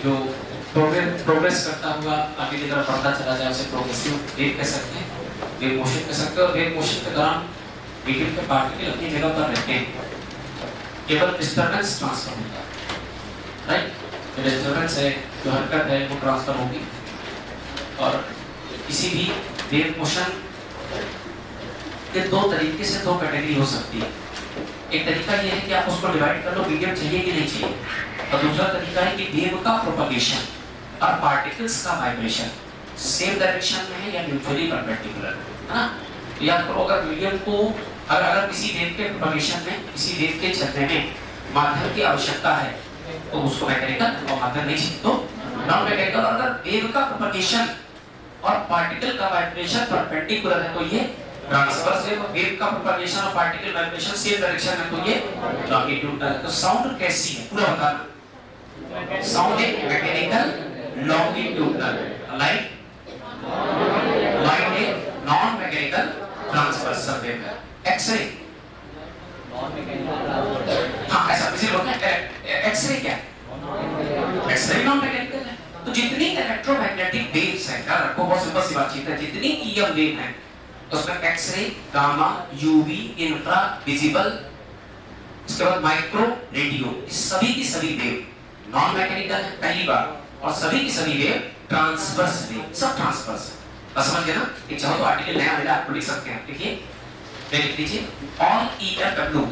जो प्रोग्रेस करता हुआ आगे की तरफ बढ़ता चला जाए उसे प्रोग्रेसिव वेव कह सकते हैं, वेव मोशन कह सकते हैं। और वेव मोशन के दौरान मीडियम के पार्टिकल अपनी जगह पर रहते हैं, केवल डिस्टर्बेंस ट्रांसफर होता है, राइट। जो डिस्टर्बेंस है, जो हरकत है, वो ट्रांसफर होगी। और किसी भी वेव मोशन के दो तरीके से दो कैटेगरी हो सकती है। एक तरीका ये है कि आप उसको डिवाइड कर लो, मीडियम चाहिए कि नहीं चाहिए। और दूसरा तरीका है कि वेव का प्रोपगेशन और पार्टिकल्स का वाइब्रेशन सेम डायरेक्शन में है या म्यूचुअली परपेंडिकुलर है ना। याद करो, अगर मीडियम को अगर किसी वेव के प्रोपगेशन में, किसी वेव के चलने में माध्यम की आवश्यकता है तो उसको मैकेनिकल, और माध्यम नहीं चाहिए तो नॉन मैकेनिकल। और अगर वेव का प्रोपगेशन और पार्टिकल का वाइब्रेशन परपेंडिकुलर है तो ये ट्रांसवर्स वेव का प्रोपगेशन और पार्टिकल वाइब्रेशन सेम डायरेक्शन में तो ये लॉन्गिट्यूडनल। तो साउंड कैसी है पूरा बताना। साउंड एक मैकेनिकल लॉन्गिट्यूडनल, लाइट एक नॉन मैकेनिकल ट्रांसवर्सल वेव है। एक्सरे नॉन मैकेनिकल, हां ऐसा किसी लोग एक्सरे क्या है? एक्सरे नॉन मैकेनिकल है। तो जितनी इलेक्ट्रोमैग्नेटिक वेव्स हैं, याद रखो, बहुत सिंपल सी बातचीत है, जितनी ईएम वेव है उसमें X ray, gamma, UV, infra, visible, इसके बाद माइक्रो, रेडियो, सभी की सभी वेव नॉन मैकेनिकल है पहली बार, और सभी की सभी वेव ट्रांसवर्स वेव, सब ट्रांसवर्स है। बस समझ गए ना? एक चाहो तो आर्टिकल नया मिला आपको लिख सकते हैं, देखिए लिख लीजिए ऑल ईएफडब्ल्यू,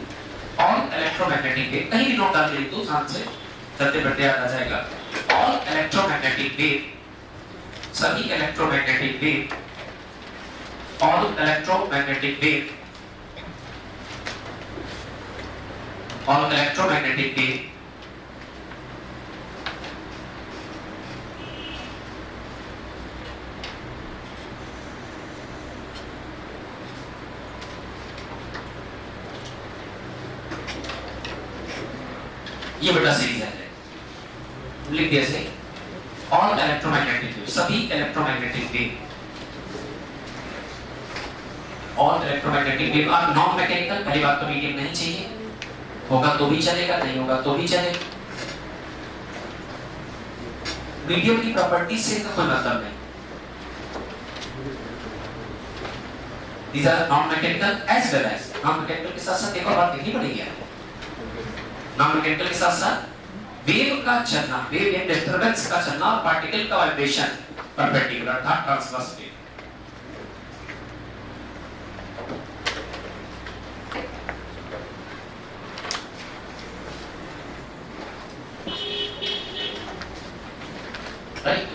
ऑल इलेक्ट्रोमैग्नेटिक वेव, कहीं भी नोट डाल के लिख दो, साथ से चलते बढ़ते याद आ जाएगा। ऑल इलेक्ट्रोमैग्नेटिक वेव, सभी electromagnetic wave, all electromagnetic wave, all electromagnetic wave ये बेटा सीरीज है, लिख दिया से all electromagnetic wave, सभी electromagnetic wave, all electromagnetic wave are non mechanical. पहली बात तो मीडियम नहीं चाहिए, होगा तो भी चलेगा, नहीं होगा तो भी चलेगा। मीडियम की प्रॉपर्टी से तो कोई मतलब नहीं। These are non mechanical as well as, non mechanical के साथ साथ एक और बात देखनी पड़ेगी। नॉन मैकेनिकल के साथ साथ वेव का चलना, वेव या डिस्टर्बेंस का चलना और पार्टिकल का वाइब्रेशन परपेंडिकुलर था, ट्रांसवर्स वेव। राइट,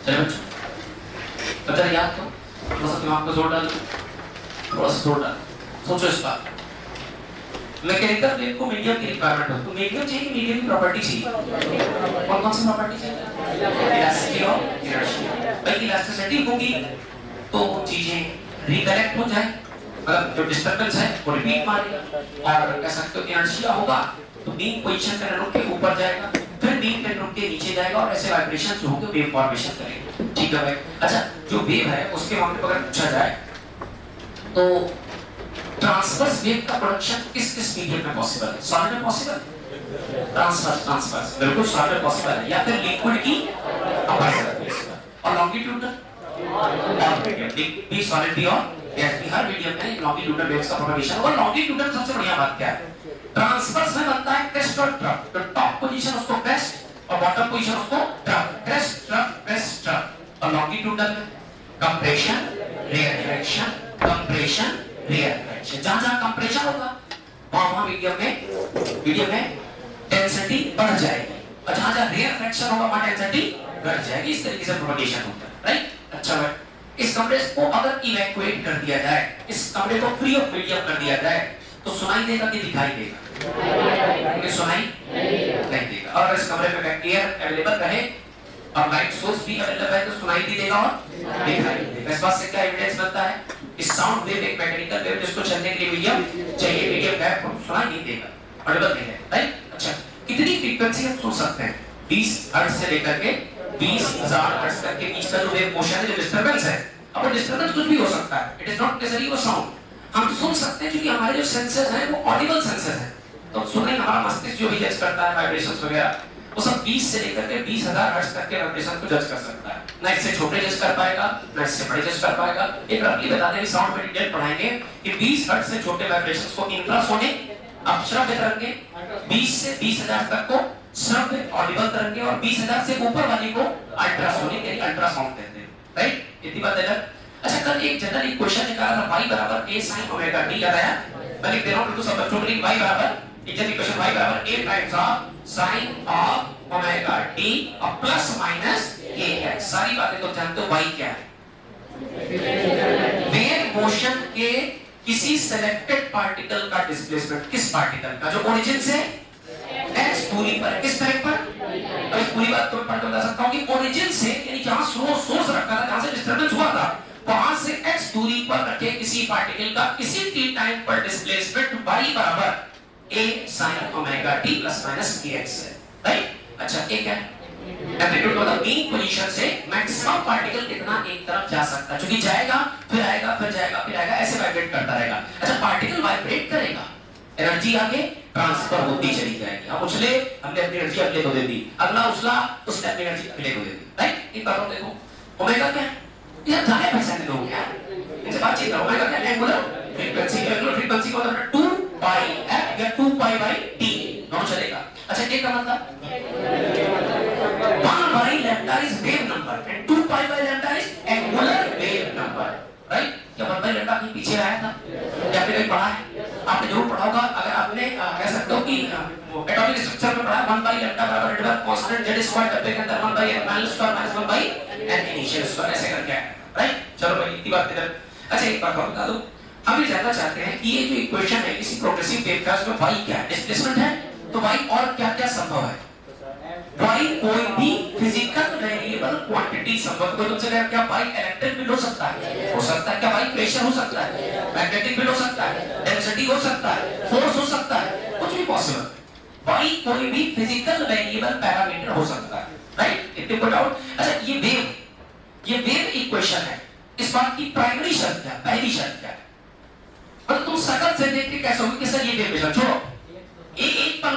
चलो बच्चों, तो जरा याद करो, थोड़ा सा दिमाग पे जोर डालो, थोड़ा सा जोर डालो, सोचो इस बात। मैकेनिकल वेव को मीडियम की रिक्वायरमेंट हो तो मीडियम चाहिए कि मीडियम की प्रॉपर्टी चाहिए? कौन कौन सी प्रॉपर्टी चाहिए? इलास्टिसिटी और इनर्शिया। भाई इलास्टिसिटी होगी तो चीजें रिकलेक्ट हो जाए, मतलब जो डिस्टर्बेंस है वो रिपीट मारेगा, और कह सकते हो इनर्शिया होगा तो बीम पोजीशन पे रुक के ऊपर जाएगा, फिर बीम पे रुक के नीचे जाएगा, और ऐसे वाइब्रेशन जो होंगे वेव फॉर्मेशन करेंगे। ठीक है भाई। अच्छा, जो वेव है उसके मामले में अगर पूछा जाए तो ट्रांसवर्स वेव का प्रोडक्शन किस किस मीडियम में पॉसिबल है? सॉलिड में पॉसिबल? ट्रांसवर्स बिल्कुल सॉलिड में पॉसिबल है, या फिर लिक्विड की कंप्रेसर। और लॉन्गिट्यूडनल भी सॉलिड भी और गैस भी, हर मीडियम में लॉन्गिट्यूडनल वेव्स का प्रोपगेशन होगा। लॉन्गिट्यूडनल सबसे बढ़िया बात क्या है? ट्रांसवर्स में बनता है क्रेस्ट और ट्रफ, तो टॉप पोजीशन उसको क्रेस्ट और बॉटम पोजीशन उसको trough, crest trough crest trough. और लॉन्गिट्यूडनल में कंप्रेशन, रेयरफेक्शन, कंप्रेशन, रेयरफेक्शन। जहां-जहां कंप्रेशन होगा वहां मीडियम में डेंसिटी बढ़ जाएगी, और जहां-जहां रेयरफेक्शन होगा वहां डेंसिटी घट जाएगी। इस तरीके से प्रोपगेशन होता है, राइट। अच्छा भाई, इस कमरे को अगर इवैक्यूएट कर दिया जाए, इस कमरे को फ्री ऑफ मीडियम कर दिया जाए तो सुनाई देगा कि दिखाई देगा? कि सुनाई नहीं देगा। और इस कमरे में एयर अवेलेबल रहे और लाइट सोर्स भी अवेलेबल है तो सुनाई भी देगा और दिखाई भी देगा। इस बात से क्या एविडेंस बनता है? इस साउंड वेव एक मैकेनिकल वेव जिसको चलने के लिए मीडियम चाहिए, मीडियम है तो सुनाई नहीं देगा, अवेलेबल नहीं है, राइट। अच्छा, कितनी फ्रीक्वेंसी हम सुन सकते हैं? 20 हर्ट्ज से लेकर के 20,000 हर्ट्ज तक के बीच का जो वेव मोशन है, जो डिस्टर्बेंस है, अब डिस्टर्बेंस कुछ भी हो सकता है, इट इज नॉट नेसेसरी वो साउंड हम सुन सकते हैं, क्योंकि हमारे जो सेंसर्स हैं वो ऑडिबल सेंसर्स हैं। तो सुने हमारा मस्तिष्क जो भी जज करता है वाइब्रेशंस वगैरह, वो सब 20 से लेकर के 20,000 हर्ट्ज तक के वाइब्रेशन को जज कर सकता है। ना इससे छोटे जज कर पाएगा, ना इससे बड़े जज कर पाएगा। एक रफली बता दें, साउंड में डिटेल पढ़ाएंगे कि 20 हर्ट्ज से छोटे वाइब्रेशंस को इंफ्रासोनिक अपश्रव्य तरंगे, 20 से 20,000 तक को श्रव्य ऑडिबल तरंगे और 20,000 से ऊपर वाली को अल्ट्रासोनिक यानी अल्ट्रासाउंड कहते हैं। राइट, इतनी बात है। अच्छा, कल एक जनरल इक्वेशन निकाला था y बराबर a sin ओमेगा t, याद आया? मैं लिख दे रहा हूं बिल्कुल सब बच्चों के लिए। y बराबर एक जनरल इक्वेशन y बराबर a times of sin of omega t और प्लस माइनस ax। सारी बातें तो जानते हो। y क्या है? वेव मोशन के किसी सिलेक्टेड पार्टिकल का डिस्प्लेसमेंट। किस पार्टिकल का? जो ओरिजिन से x दूरी पर। किस टाइम पर? अब इस पूरी बात तो मैं पढ़ के बता सकता हूं कि ओरिजिन से यानी जहां सोर्स रखा था, जहां से डिस्टरबेंस हुआ था, वहां से x दूरी पर रखे किसी पार्टिकल का किसी t टाइम पर डिस्प्लेसमेंट y बराबर a sin omega t plus minus ax है। राइट। अच्छा, एक है एम्पलीट्यूड मतलब मीन पोजीशन से मैक्सिमम पार्टिकल कितना एक तरफ जा सकता है, क्योंकि जाएगा फिर आएगा फिर जाएगा फिर आएगा, ऐसे वाइब्रेट करता रहेगा। अच्छा, पार्टिकल वाइब्रेट करेगा, एनर्जी आगे ट्रांसफर होती चली जाएगी। हम उछले, हमने अपनी एनर्जी अगले को दे दी, अगला उछला, उसने अपनी एनर्जी अगले को दे दी। राइट। एक बात और देखो, ओमेगा क्या है? ये जाने पहचाने लोग यार, इनसे बातचीत करो। ओमेगा क्या? Angular frequency. एंगुलर फ्रीक्वेंसी को मतलब 2 पाई f या 2 पाई बाई t दोनों चलेगा। अच्छा, ये का मतलब 1 by lambda is wave number and 2 pi by lambda is angular wave number. Right. क्या 1 by lambda कहीं पीछे आया था या फिर कहीं पढ़ा है? आपने जरूर पढ़ा होगा। अगर आपने कह सकते हो कि एटॉमिक स्ट्रक्चर में पढ़ा 1 by lambda बराबर रिडल कांस्टेंट z स्क्वायर डब्बे के अंदर 1 by n minus square minus 1 by n initial square ऐसे करके है। राइट। चलो भाई, इतनी बात इधर। अच्छा, एक बात और बता दो, हम ये जानना चाहते हैं कि ये जो इक्वेशन है किसी प्रोग्रेसिव वेव का, उसमें y क्या है? डिस्प्लेसमेंट है। तो y और क्या-क्या संभव है? y कोई भी फिजिकल वेरिएबल क्वांटिटी संभव। कोई तुमसे कहे क्या y इलेक्ट्रिक फील्ड हो सकता है? हो सकता है। क्या y प्रेशर हो सकता है? मैग्नेटिक फील्ड हो सकता है, डेंसिटी हो सकता है, फोर्स हो सकता है, कुछ भी पॉसिबल। y कोई भी फिजिकल वेरिएबल पैरामीटर हो सकता है। राइट। इतने को डाउट? अच्छा, ये वेव इक्वेशन है, इस बात की प्राइमरी शर्त क्या? पहली शर्त क्या? मतलब तुम सकल से देख के कैसे होगी कि सर ये वेव इक्वेशन छोड़ो, एक पल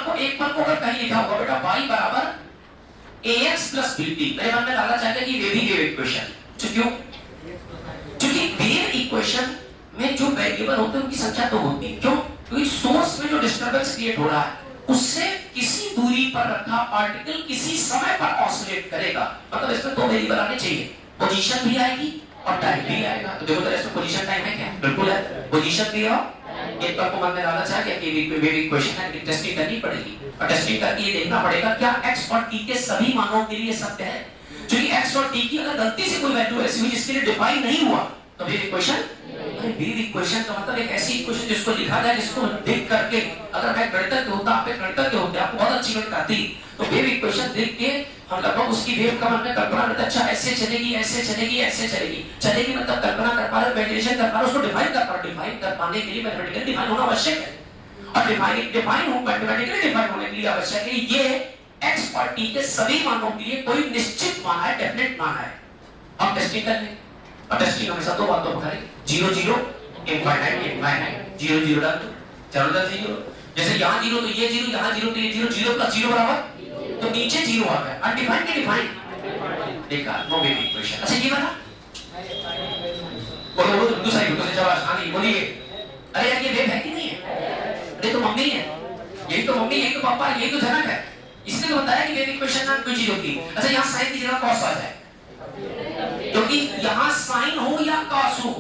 को अगर कहीं लिखा होगा बेटा y बराबर ax प्लस bt, मेरे मन में डालना चाहते हैं कि वे भी वेव इक्वेशन। क्यों? क्योंकि वेव इक्वेशन में जो वेरिएबल होते हैं उनकी संख्या तो होती है। क्यों? क्योंकि सोर्स में जो डिस्टरबेंस क्रिएट हो रहा है उससे किसी दूरी पर रखा पार्टिकल किसी समय पर ऑसिलेट करेगा। मतलब इसमें दो वेरिएबल आने चाहिए, पोजीशन भी आएगी और टाइम भी आएगा। तो देखो तो इसमें पोजीशन टाइम है क्या? बिल्कुल है, पोजीशन भी है। एक बार को मन में डालना चाहिए कि वेव इक्वेशन है, टेस्टिंग करनी पड़ेगी और टेस्टिंग करके ये देखना पड़ेगा क्या x और t के सभी मानों के लिए सत्य है। क्योंकि x और t की अगर गलती से कोई वैल्यू ऐसी हुई जिसके लिए डिफाइन नहीं हुआ तो वेव इक्वेशन। वेव इक्वेशन का मतलब एक ऐसी इक्वेशन जिसको लिखा जाए, जिसको देख करके अगर मैं गणितज्ञ होता, आप एक गणितज्ञ होते, आपको बहुत अच्छी गणित आती, तो वेव इक्वेशन देख के हम लगभग उसकी वेव का मन में कल्पना करते, अच्छा ऐसे चलेगी ऐसे चलेगी ऐसे चलेगी। चलेगी मतलब कल्पना कर पा रहे, इमेजिनेशन कर पा रहे, उसको डिफाइन कर पा रहे। डिफाइन कर पाने के लिए मैथमेटिकली डिफाइन होना आवश्यक है और मैथमेटिकली डिफाइन होने के लिए आवश्यक है ये x और t के सभी मानों के लिए कोई निश्चित मान है, डेफिनेट मान है। हम टेस्टिंग कर लें और टेस्टिंग हमेशा दो बातों पर करें, 0 0 इनफाइनाइट 0 0 डाल दो, चलो 0। जैसे यहाँ 0 तो ये 0, यहाँ 0 तो ये 0, 0 प्लस 0 बराबर तो नीचे 0 आ गया। अनडिफाइंड के डिफाइंड देखा, नो वेव इक्वेशन। अच्छा, ये वाला बोलो तो दूसरा ही तो जवाब हां नहीं बोलिए। अरे यार, ये वेव है कि नहीं है? अरे तो मम्मी है, यही तो मम्मी, यही तो पापा, यही तो जनक है। इसने तो बताया कि वेव इक्वेशन नाम कोई चीज होती है। अच्छा, यहाँ साइन की जगह कॉस आ जाए, क्योंकि यहाँ साइन हो या कॉस हो,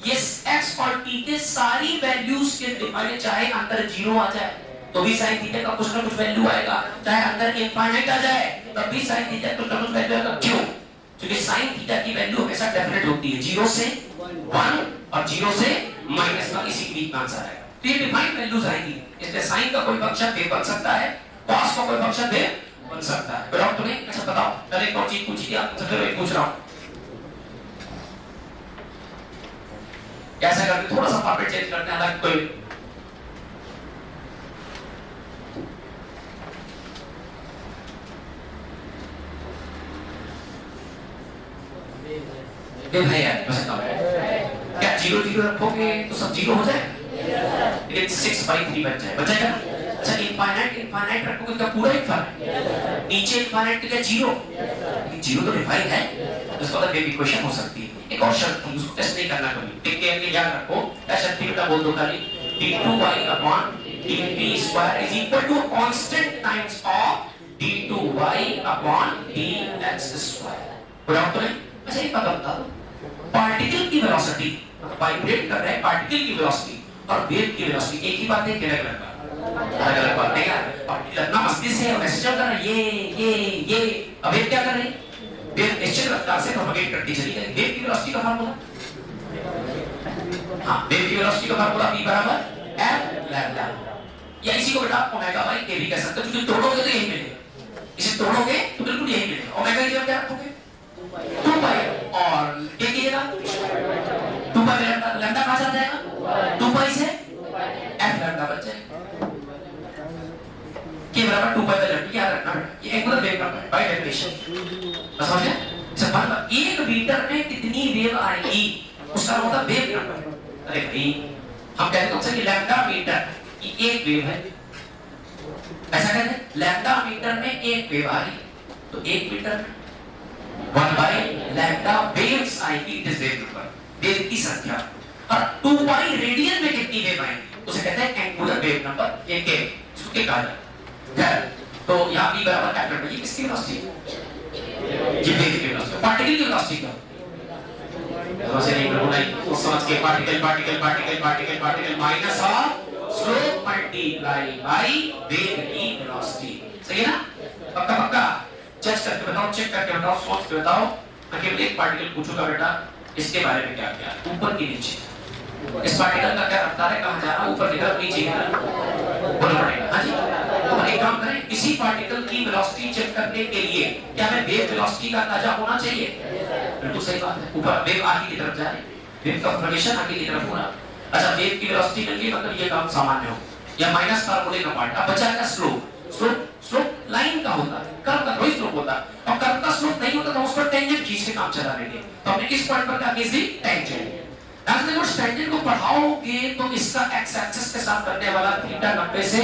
ये x और t के सारी वैल्यूज के डिफाइन, चाहे अंदर 0 आ जाए तो भी sin थीटा का कुछ ना कुछ वैल्यू आएगा, चाहे अंदर इनफाइनाइट आ जाए तब भी sin थीटा का कुछ ना कुछ वैल्यू आएगा। क्यों? क्योंकि sin थीटा की वैल्यू हमेशा डेफिनेट होती है, 0 से 1 और 0 से -1 इसी के बीच में आंसर आएगा। तो ये डिफाइंड वैल्यूज आएंगी, इसलिए sin का कोई फंक्शन वेव बन सकता है, cos का कोई फंक्शन वेव बन सकता है। डाउट तो नहीं? अच्छा बताओ, पहले एक और चीज पूछी थी आपसे, फिर एक पूछ रहा हूं, कैसा करके थोड़ा सा फॉर्मेट चेंज करते हैं ताकि कोई भाई यार बस क्या 0 0 रखोगे तो सब 0 हो जाए, लेकिन 6/3 बच जाएगा। अच्छा इनफाइनाइट इनफाइनाइट रखोगे क्या पूरा इनफाइनाइट? नीचे इनफाइनाइट क्या जीरो? लेकिन जीरो तो डिफाइन है, इसका मतलब वेव इक्वेशन हो सकती है। एक और शर्त थी, उसको टेस्ट नहीं करना कभी, टिक के याद रखो। क्या शर्त थी बेटा, बोल दो खाली, d2y upon dp square is equal to constant times of d2y upon dx square. पूरा तो नहीं? अच्छा एक बात बता दो, पार्टिकल की वेलोसिटी, वाइब्रेट कर रहे हैं पार्टिकल की वेलोसिटी और वेव की वेलोसिटी एक ही बात है, क्या अलग अलग बात नहीं यार। पार्टिकल अपना मस्ती से वैसे चल रहा है, ये अब वेव क्या कर रही है? वेव निश्चित रफ्तार से प्रोपगेट करती चली जाएगी। वेव की वेलोसिटी का फार्मूला, हाँ वेव की वेलोसिटी का फार्मूला v बराबर f लैम्डा, या इसी को बेटा ओमेगा बाई k भी कह सकते हो, क्योंकि तोड़ोगे तो यही मिलेगा, इसे तोड़ोगे तो बिल्कुल यही मिलेगा। ओमेगा की जगह क्या रखोगे? 2 पाई, और k की जगह 2 पाई लैम्डा, लैम्डा कहां चला जाएगा? 2 पाई से f लैम्डा बच जाएगा। k बराबर 2 पाई बाय लैम्डा, याद रखना बेटा, ये angular wave number by definition. बस समझ गए? मतलब 1 मीटर में कितनी वेव आएगी उसका मतलब वेव नंबर। अरे भाई हम कहते हैं कि लैम्डा मीटर ये एक वेव है, ऐसा कहते हैं लैम्डा मीटर में एक वेव आ रही, तो 1 मीटर में 1 बाय लैम्डा वेव्स आएगी, it is wave number, wave की संख्या। और 2 पाई रेडियन में कितनी वेव आएगी उसे कहते हैं एंगुलर वेव नंबर, ये के इसको क्या कहा जाता है। तो यहां v बराबर f नंबर, ये किसकी वेलोसिटी? ये वेव की वेलोसिटी। पार्टिकल की वेलोसिटी क्या? वैसे नहीं बोलना है, उस समझ के particle particle particle particle particle minus of slope multiply by wave की वेलोसिटी। सही है ना? पक्का पक्का चेक करके बताओ, चेक करके बताओ, सोच के बताओ। मैं केवल एक पार्टिकल पूछूंगा बेटा, इसके बारे में क्या क्या, ऊपर की नीचे, इस पार्टिकल का क्या रफ्तार है, कहां जा रहा है, ऊपर की तरफ नीचे की तरफ बोलना पड़ेगा। हां जी, तो एक काम करें, किसी पार्टिकल की वेलोसिटी चेक करने के लिए क्या हमें वेव वेलोसिटी का अंदाजा होना चाहिए? बिल्कुल सही बात है, ऊपर वेव आगे की तरफ जा रही है, वेव का प्रोपगेशन आगे की तरफ हो रहा है। अच्छा वेव की वेलोसिटी मिल गई, मतलब ये काम सामान्य हो, या माइनस फार्मूले का पार्ट। अब बचा है स्लोप। स्लोप लाइन का होता है, कर्व का कोई स्लोप होता है, और कर्व का स्लोप नहीं होता तो उस पर टेंजेंट खींच के काम चला लेंगे। तो हमने किस पॉइंट पर क्या खींच दी? टेंजेंट। अगर देखो टेंजेंट को पढ़ाओगे तो इसका एक्स एक्सिस के साथ करने वाला थीटा 90 से,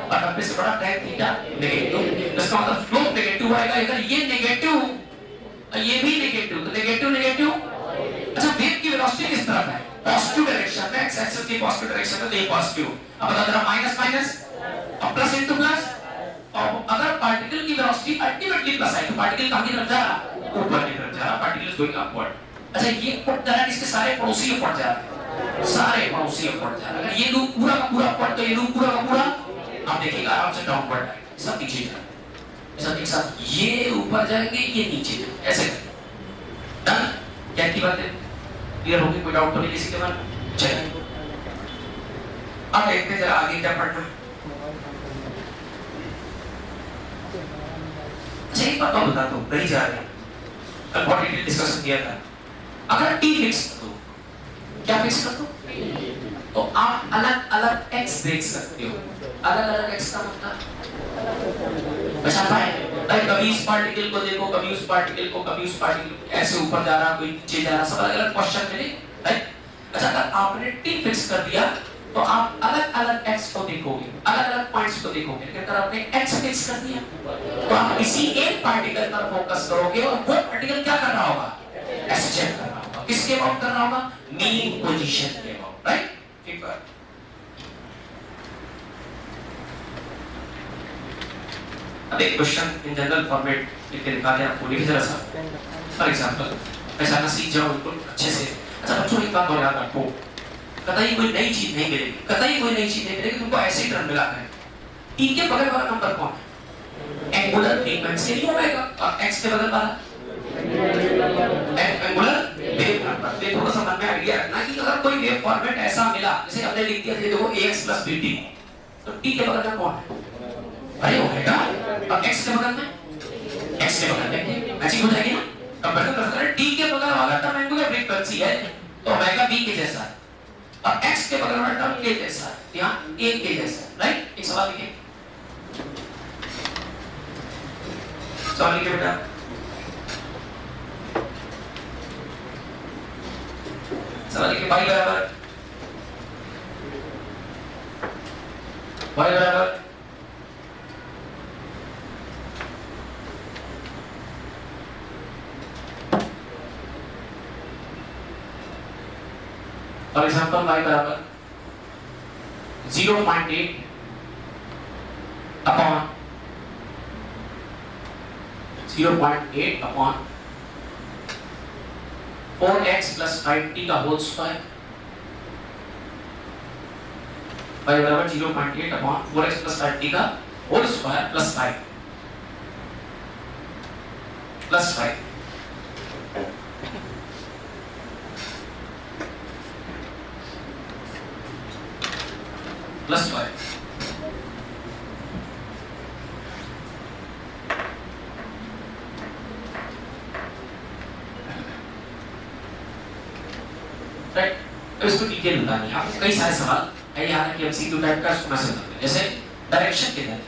और 90 से बड़ा tan थीटा नेगेटिव, इसका मतलब स्लोप नेगेटिव आएगा। अगर ये नेगेटिव और ये भी नेगेटिव, तो नेगेटिव नेगेटिव। अच्छा वेव की वेलोसिटी किस तरफ है? पॉजिटिव डायरेक्शन में, एक्स एक्सिस की पॉजिटिव डायरेक्शन में, तो ये पॉजिटिव। अब बता जरा माइनस माइनस और प्लस इनटू प्लस। और अगर पार्टिकल की वेलोसिटी अल्टीमेटली प्लस है तो पार्टिकल कहां की तरफ जा रहा? ऊपर की तरफ जा रहा, पार्टिकल इज गोइंग अपवर्ड। अच्छा ये ऊपर जा रहा है, इसके सारे पड़ोसी ऊपर जा रहे हैं, सारे पड़ोसी ऊपर जा रहे हैं। अगर ये लूप पूरा का पूरा ऊपर, तो ये लूप पूरा का पूरा आप देखिएगा आराम से डाउनवर्ड है, सब नीचे जा रहा है, सब एक साथ ये ऊपर जाएंगे, ये नीचे ऐसे। डन? क्या की बात है? क्लियर होगी? कोई डाउट तो नहीं किसी के मन में? चलिए अब देखते हैं जरा आगे क्या पढ़ना। अच्छा एक बात और बता दो, कहीं जा रहे हैं, कल बहुत डिटेल डिस्कशन किया था। अगर t फिक्स कर दो, क्या फिक्स कर दो, तो आप अलग अलग x देख सकते हो। अलग अलग x का मतलब बचा पाए भाई, कभी इस पार्टिकल को देखो, कभी उस पार्टिकल को, कभी उस पार्टिकल, ऐसे ऊपर जा रहा, कोई नीचे जा रहा, सब अलग अलग क्वेश्चन मिले राइट। अच्छा अगर आपने t फिक्स कर दिया तो आप अलग अलग x को देखोगे, अलग अलग पॉइंट्स को देखोगे। लेकिन अगर आपने x फिक्स कर दिया तो आप इसी एक पार्टिकल पर फोकस करोगे, और वो पार्टिकल क्या कर रहा होगा? ऐसे चेक कर रहा होगा। किसके अबाउट कर रहा होगा? मीन पोजीशन के अबाउट, राइट? ठीक है। अब एक क्वेश्चन इन जनरल फॉर्मेट लिख के दिखा दे आपको, लिखिए जरा सा। फॉर एग्जांपल ऐसा ना सीख जाओ बिल्कुल अच्छे से। अच्छा बच्चों एक बात और याद रखो, कतई कोई नई चीज नहीं मिलेगी, कतई कोई नई चीज नहीं मिलेगी, तुमको ऐसे ही टर्म मिला है। t के बगल वाला नंबर कौन है? एंगुलर फ्रीक्वेंसी ही होगा, और x के बगल वाला एंगुलर वेव नंबर। ये थोड़ा सा मन में आइडिया रखना कि अगर कोई वेव फॉर्मेट ऐसा मिला, जैसे हमने लिख दिया था देखो ax + bt, तो t के बगल में कौन है? अरे ओमेगा, और x के बगल में, x के बगल में मैचिंग हो जाएगी ना। कंपेयर करते हैं, t के बगल वाला टर्म एंगुलर फ्रीक्वेंसी है तो ओमेगा b के जैसा है, और x के बगल वाला टर्म के जैसा है, यहाँ a के जैसा, राइट? एक सवाल लिखिए, सवाल लिखिए बेटा। सवाल लिखिए, y बराबर फॉर एग्जांपल y बराबर 0.8 अपॉन 4x plus 5t का होल स्क्वायर, y बराबर 0.8 अपॉन 4x plus 5t का whole square plus 5 plus 5 plus 5 right. अब इसको डिटेल बतानी है आपको, कई सारे सवाल है यहाँ कि एमसीक्यू टाइप का इसको मैसेज करते हैं, जैसे डायरेक्शन किधर,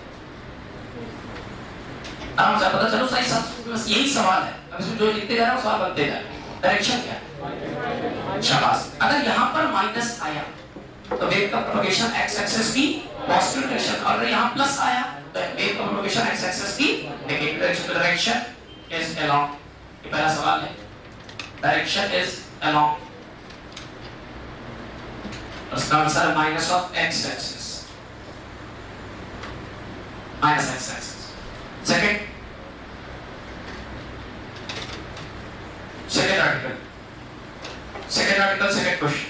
आराम से पता चलो सही सब बस यही सवाल है। अब इसमें जो लिखते जा रहे हो सवाल बनते जा रहे हैं। डायरेक्शन क्या है, शाबाश। अगर यहाँ पर माइनस आया तो वेव का प्रोपगेशन x एक्सिस की पॉजिटिव डायरेक्शन, और यहाँ प्लस आया तो वेव का प्रोपगेशन x एक्सिस की negative direction. Direction is along, ये पहला सवाल है, डायरेक्शन इज अलोंग, उसका आंसर है minus of x axis, minus x axis. Second article, second question.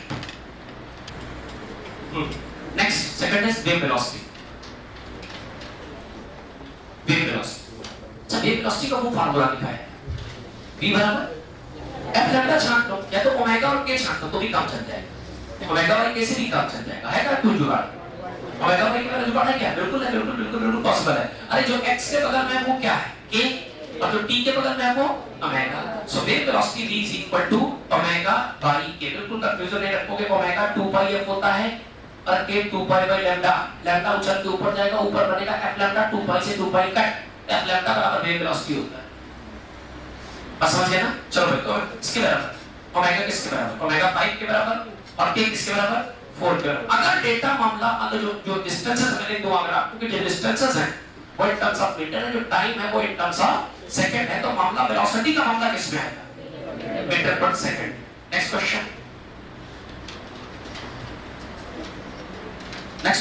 Next, second is wave velocity. Wave velocity, अच्छा wave velocity का वो फार्मूला लिखा है, v बराबर f लैम्डा छांट लो, या तो ओमेगा और k छांट लो तो भी काम चल जाएगा, ओमेगा और k से भी काम चल जाएगा, है क्या कोई जुगाड़? ओमेगा और k का जुगाड़ है क्या? बिल्कुल है, बिल्कुल पॉसिबल है। अरे जो x के बगल में है वो क्या है, k, और जो t के बगल में है वो omega. So wave velocity v is equal to omega by k। बिल्कुल कंफ्यूजन नहीं रखोगे, ओमेगा 2 पाई f होता है और k 2 pi by lambda, lambda उछल के ऊपर जाएगा, ऊपर बनेगा f लैम्डा, 2 पाई से 2 पाई कट, f लैम्डा बराबर वेव वेलोसिटी होता है। बस समझ गए ना? चलो भाई, तो इसके बराबर ओमेगा किसके बराबर, ओमेगा 5 के बराबर, और k किसके बराबर, 4 के बराबर। अगर डेटा मामला, अगर जो डिस्टेंसेस मैंने दो, अगर आपको जो डिस्टेंसेस हैं वो इन टर्म्स ऑफ मीटर है, जो टाइम है वो इन टर्म्स ऑफ सेकंड है, तो मामला वेलोसिटी का मामला किसमें आएगा, metre per second. Next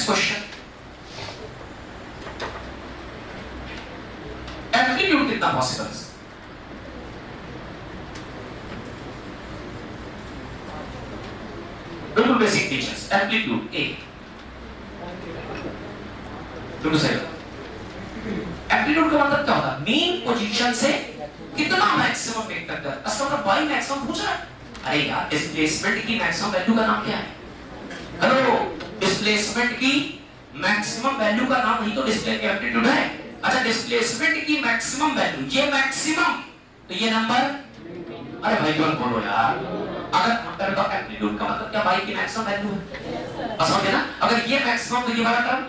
question, amplitude कितना पॉसिबल है? बिल्कुल बेसिक फीचर्स, एम्पलीट्यूड a, बिल्कुल सही। एम्पलीट्यूड का मतलब क्या होता है, मीन पोजीशन से कितना मैक्सिमम वेग तक है, इसका मतलब y मैक्सिमम पूछ रहा है। अरे यार, डिस्प्लेसमेंट की मैक्सिमम वैल्यू का नाम क्या है? हेलो, डिस्प्लेसमेंट की मैक्सिमम वैल्यू का नाम ही तो एम्पलीट्यूड है। अच्छा, डिस्प्लेसमेंट की मैक्सिमम वैल्यू, ये मैक्सिमम, तो ये नंबर, अरे भाई कौन बोलो यार, अगर अंडर का एम्पलीट्यूड का मतलब क्या, y की मैक्सिमम वैल्यू है, समझे ना? अगर ये मैक्सिमम तो ये वाला टर्म,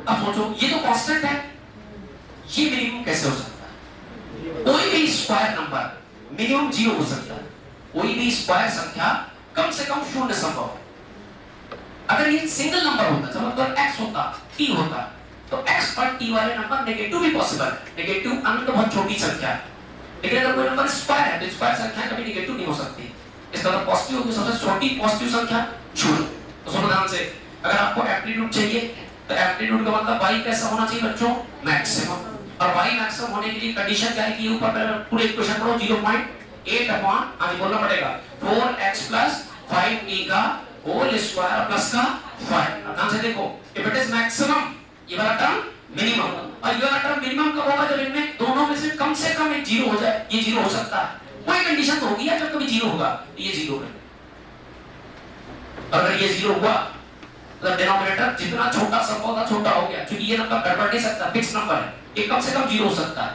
अब सोचो ये तो कांस्टेंट है, ये मिनिमम कैसे हो सकता है? कोई भी स्क्वायर नंबर मिनिमम 0 हो सकता है, कोई भी स्क्वायर संख्या कम से कम शून्य संभव है। अगर ये सिंगल नंबर होता, मतलब x होता, t होता, तो x और t वाले नंबर नेगेटिव भी पॉसिबल है, नेगेटिव अनंत बहुत छोटी संख्या है। लेकिन अगर कोई नंबर स्क्वायर है तो स्क्वायर संख्या कभी नेगेटिव नहीं हो सकती, इसका मतलब पॉजिटिव होगी, सबसे छोटी पॉजिटिव संख्या छोड़ो। तो सुनो ध्यान से, अगर आपको एम्पलीट्यूड चाहिए तो एम्पलीट्यूड का मतलब y कैसा होना चाहिए बच्चों, मैक्सिमम। और y मैक्सिमम होने के लिए कंडीशन क्या है कि ऊपर पूरे इक्वेशन पढ़ो, 0.8 अपॉन, आगे बोलना पड़ेगा 4x plus 5t का होल स्क्वायर प्लस का 5। ध्यान से देखो, इफ इट इज मैक्सिमम, ये वाला टर्म मिनिमम, और ये वाला टर्म मिनिमम कब होगा, जब इनमें दोनों में से कम एक 0 हो जाए। ये 0 हो सकता है, कोई कंडीशन तो होगी, जब कभी 0 होगा तो ये 0 है। अगर ये 0 हुआ मतलब डिनोमिनेटर जितना छोटा संभव था छोटा हो गया, क्योंकि ये नंबर गड़बड़ नहीं सकता, फिक्स नंबर है, ये कम से कम 0 हो सकता है।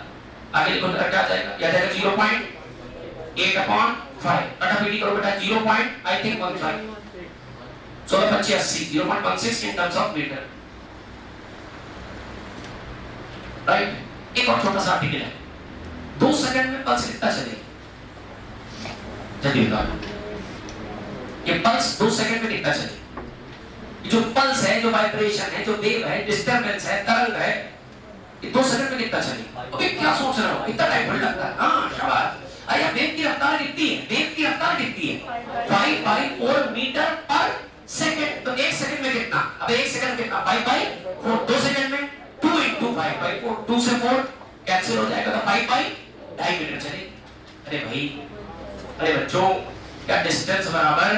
आगे लिखो क्या आ जाएगा, या जाएगा 0.8 अपॉन 5, कटापीटी करो बेटा, 0.15, 16 0.16 in terms of metre, right. एक और छोटा सा आर्टिकल है, 2 सेकंड में पल्स कितना चलेगी, जल्दी बताओ, ये पल्स 2 सेकंड में कितना चलेगी? जो पल्स है, जो वाइब्रेशन है, जो वेव है, डिस्टरबेंस है, तरंग है, ये 2 सेकंड में कितना चलेगी? अबे क्या सोच रहे हो, इतना टाइम थोड़ी लगता है। हां शाबाश। आया, वेव की रफ्तार कितनी है, वेव की रफ्तार कितनी है, 5/4 मीटर पर 2.5 मीटर चले। अरे भाई, अरे बच्चों, क्या डिस्टेंस बराबर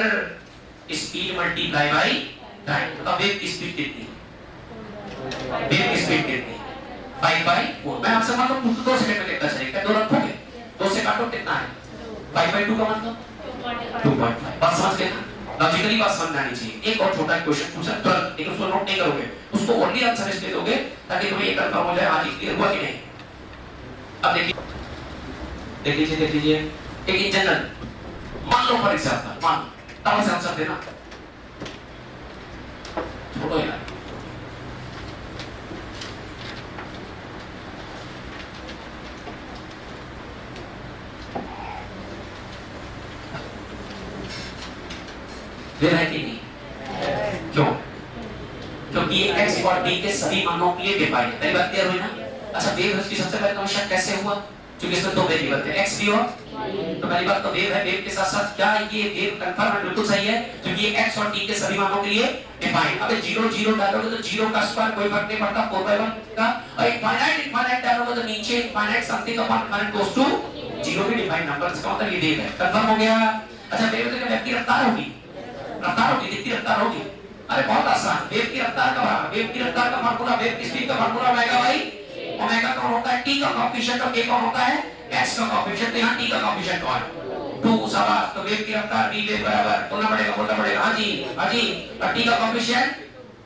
स्पीड मल्टीप्लाई बाई टाइम। तो वेव की स्पीड कितनी? वेव की स्पीड कितनी? 5/4। मैं आपसे मान लो 2 सेकंड में कितना चलेगा, 2 रखोगे, 2 से काटो कितना है? 5/2 का मतलब 2.5। बात समझ गए ना? लॉजिकली बात समझ आनी चाहिए। एक और छोटा क्वेश्चन पूछा तुरंत, लेकिन उसको नोट नहीं करोगे, उसको ओनली आंसर इसलिए दोगे ताकि तुम्हें ये कंफर्म हो जाए आज क्लियर हुआ कि नहीं। अब देखिए, देख लीजिए एक इन जनरल मान लो फॉर एग्जांपल, मान तावा से आंसर देना, छोड़ो यार। वेव है कि नहीं? क्यों? क्योंकि ये x और b के सभी मानों के लिए डिफाइन है। बात क्लियर हुई ना? अच्छा, वेव उसकी सबसे पहले तो शक कैसे हुआ? क्योंकि इसमें 2 वेरिएबल थे, x भी और तो पहली बात तो वेव है, वेव के साथ-साथ क्या ये वेव कंफर्म है? बिल्कुल सही है, क्योंकि ये x और t के सभी मानों के लिए डिफाइन। अब 0 0 डालोगे तो 0 का स्क्वायर कोई फर्क नहीं पड़ता, 4/1 का, और इनफाइनाइट डालोगे तो नीचे infinite something upon infinite goes to 0 भी डिफाइन नंबर, इसका मतलब ये वेव है। कंफर्म हो गया? अच्छा, वेव तो क्या रफ्तार होगी? रफ्तार होगी, कितनी रफ्तार होगी? अरे बहुत आसान, वेव की रफ्तार का बराबर, वेव की रफ्तार का फार्मूला, वेव की स्पीड का फार्मूला ओमेगा बाई ओमेगा कौन होता है? t का कोएफिशिएंट और k कौन होता है? x का कोएफिशिएंट। यहाँ t का कोएफिशिएंट कौन है? 2। शाबाश। तो वेव की रफ्तार v वेव बराबर बोलना पड़ेगा। हां जी। और t का कोएफिशिएंट,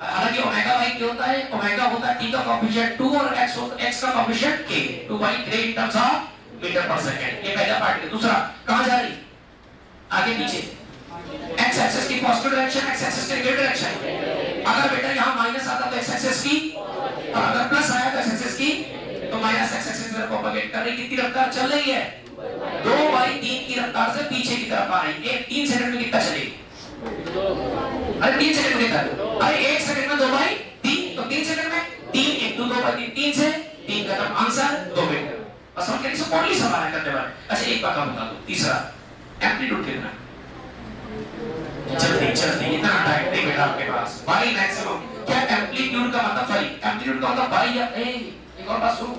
हालांकि ओमेगा बाई k होता है, ओमेगा होता है t का कोएफिशिएंट 2 और x का coefficient k, 2/3 in terms of metre per second. ये पहला पार्ट है। दूसरा कहां जा रही? आगे पीछे। x एक्सिस की पॉजिटिव डायरेक्शन, x एक्सिस की नेगेटिव डायरेक्शन। अगर बेटा यहां माइनस आता तो x एक्सिस की, और अगर प्लस आया तो x एक्सिस की, तो माइनस x एक्सिस में प्रोपगेट कर रही। कितनी रफ्तार चल रही है? 2/3 की रफ्तार से पीछे की तरफ आ रही है। 3 सेकंड में कितना चलेगी? अरे 3 सेकंड में कितना? अरे 1 सेकंड में 2/3, तो 3 सेकंड में 3 * 2/3, 3 से 3 खत्म, आंसर 2 मीटर। और समझ गए? इसको ओनली सवाल करने वाले। अच्छा, एक बात और बता दो, तीसरा एम्पलीट्यूड कितना? जल्दी इतना टाइम नहीं बेटा आपके पास। बाई मैक्सिमम, क्या एम्पलीट्यूड का मतलब, सॉरी एम्पलीट्यूड का मतलब बाई या एक और बात सुनो।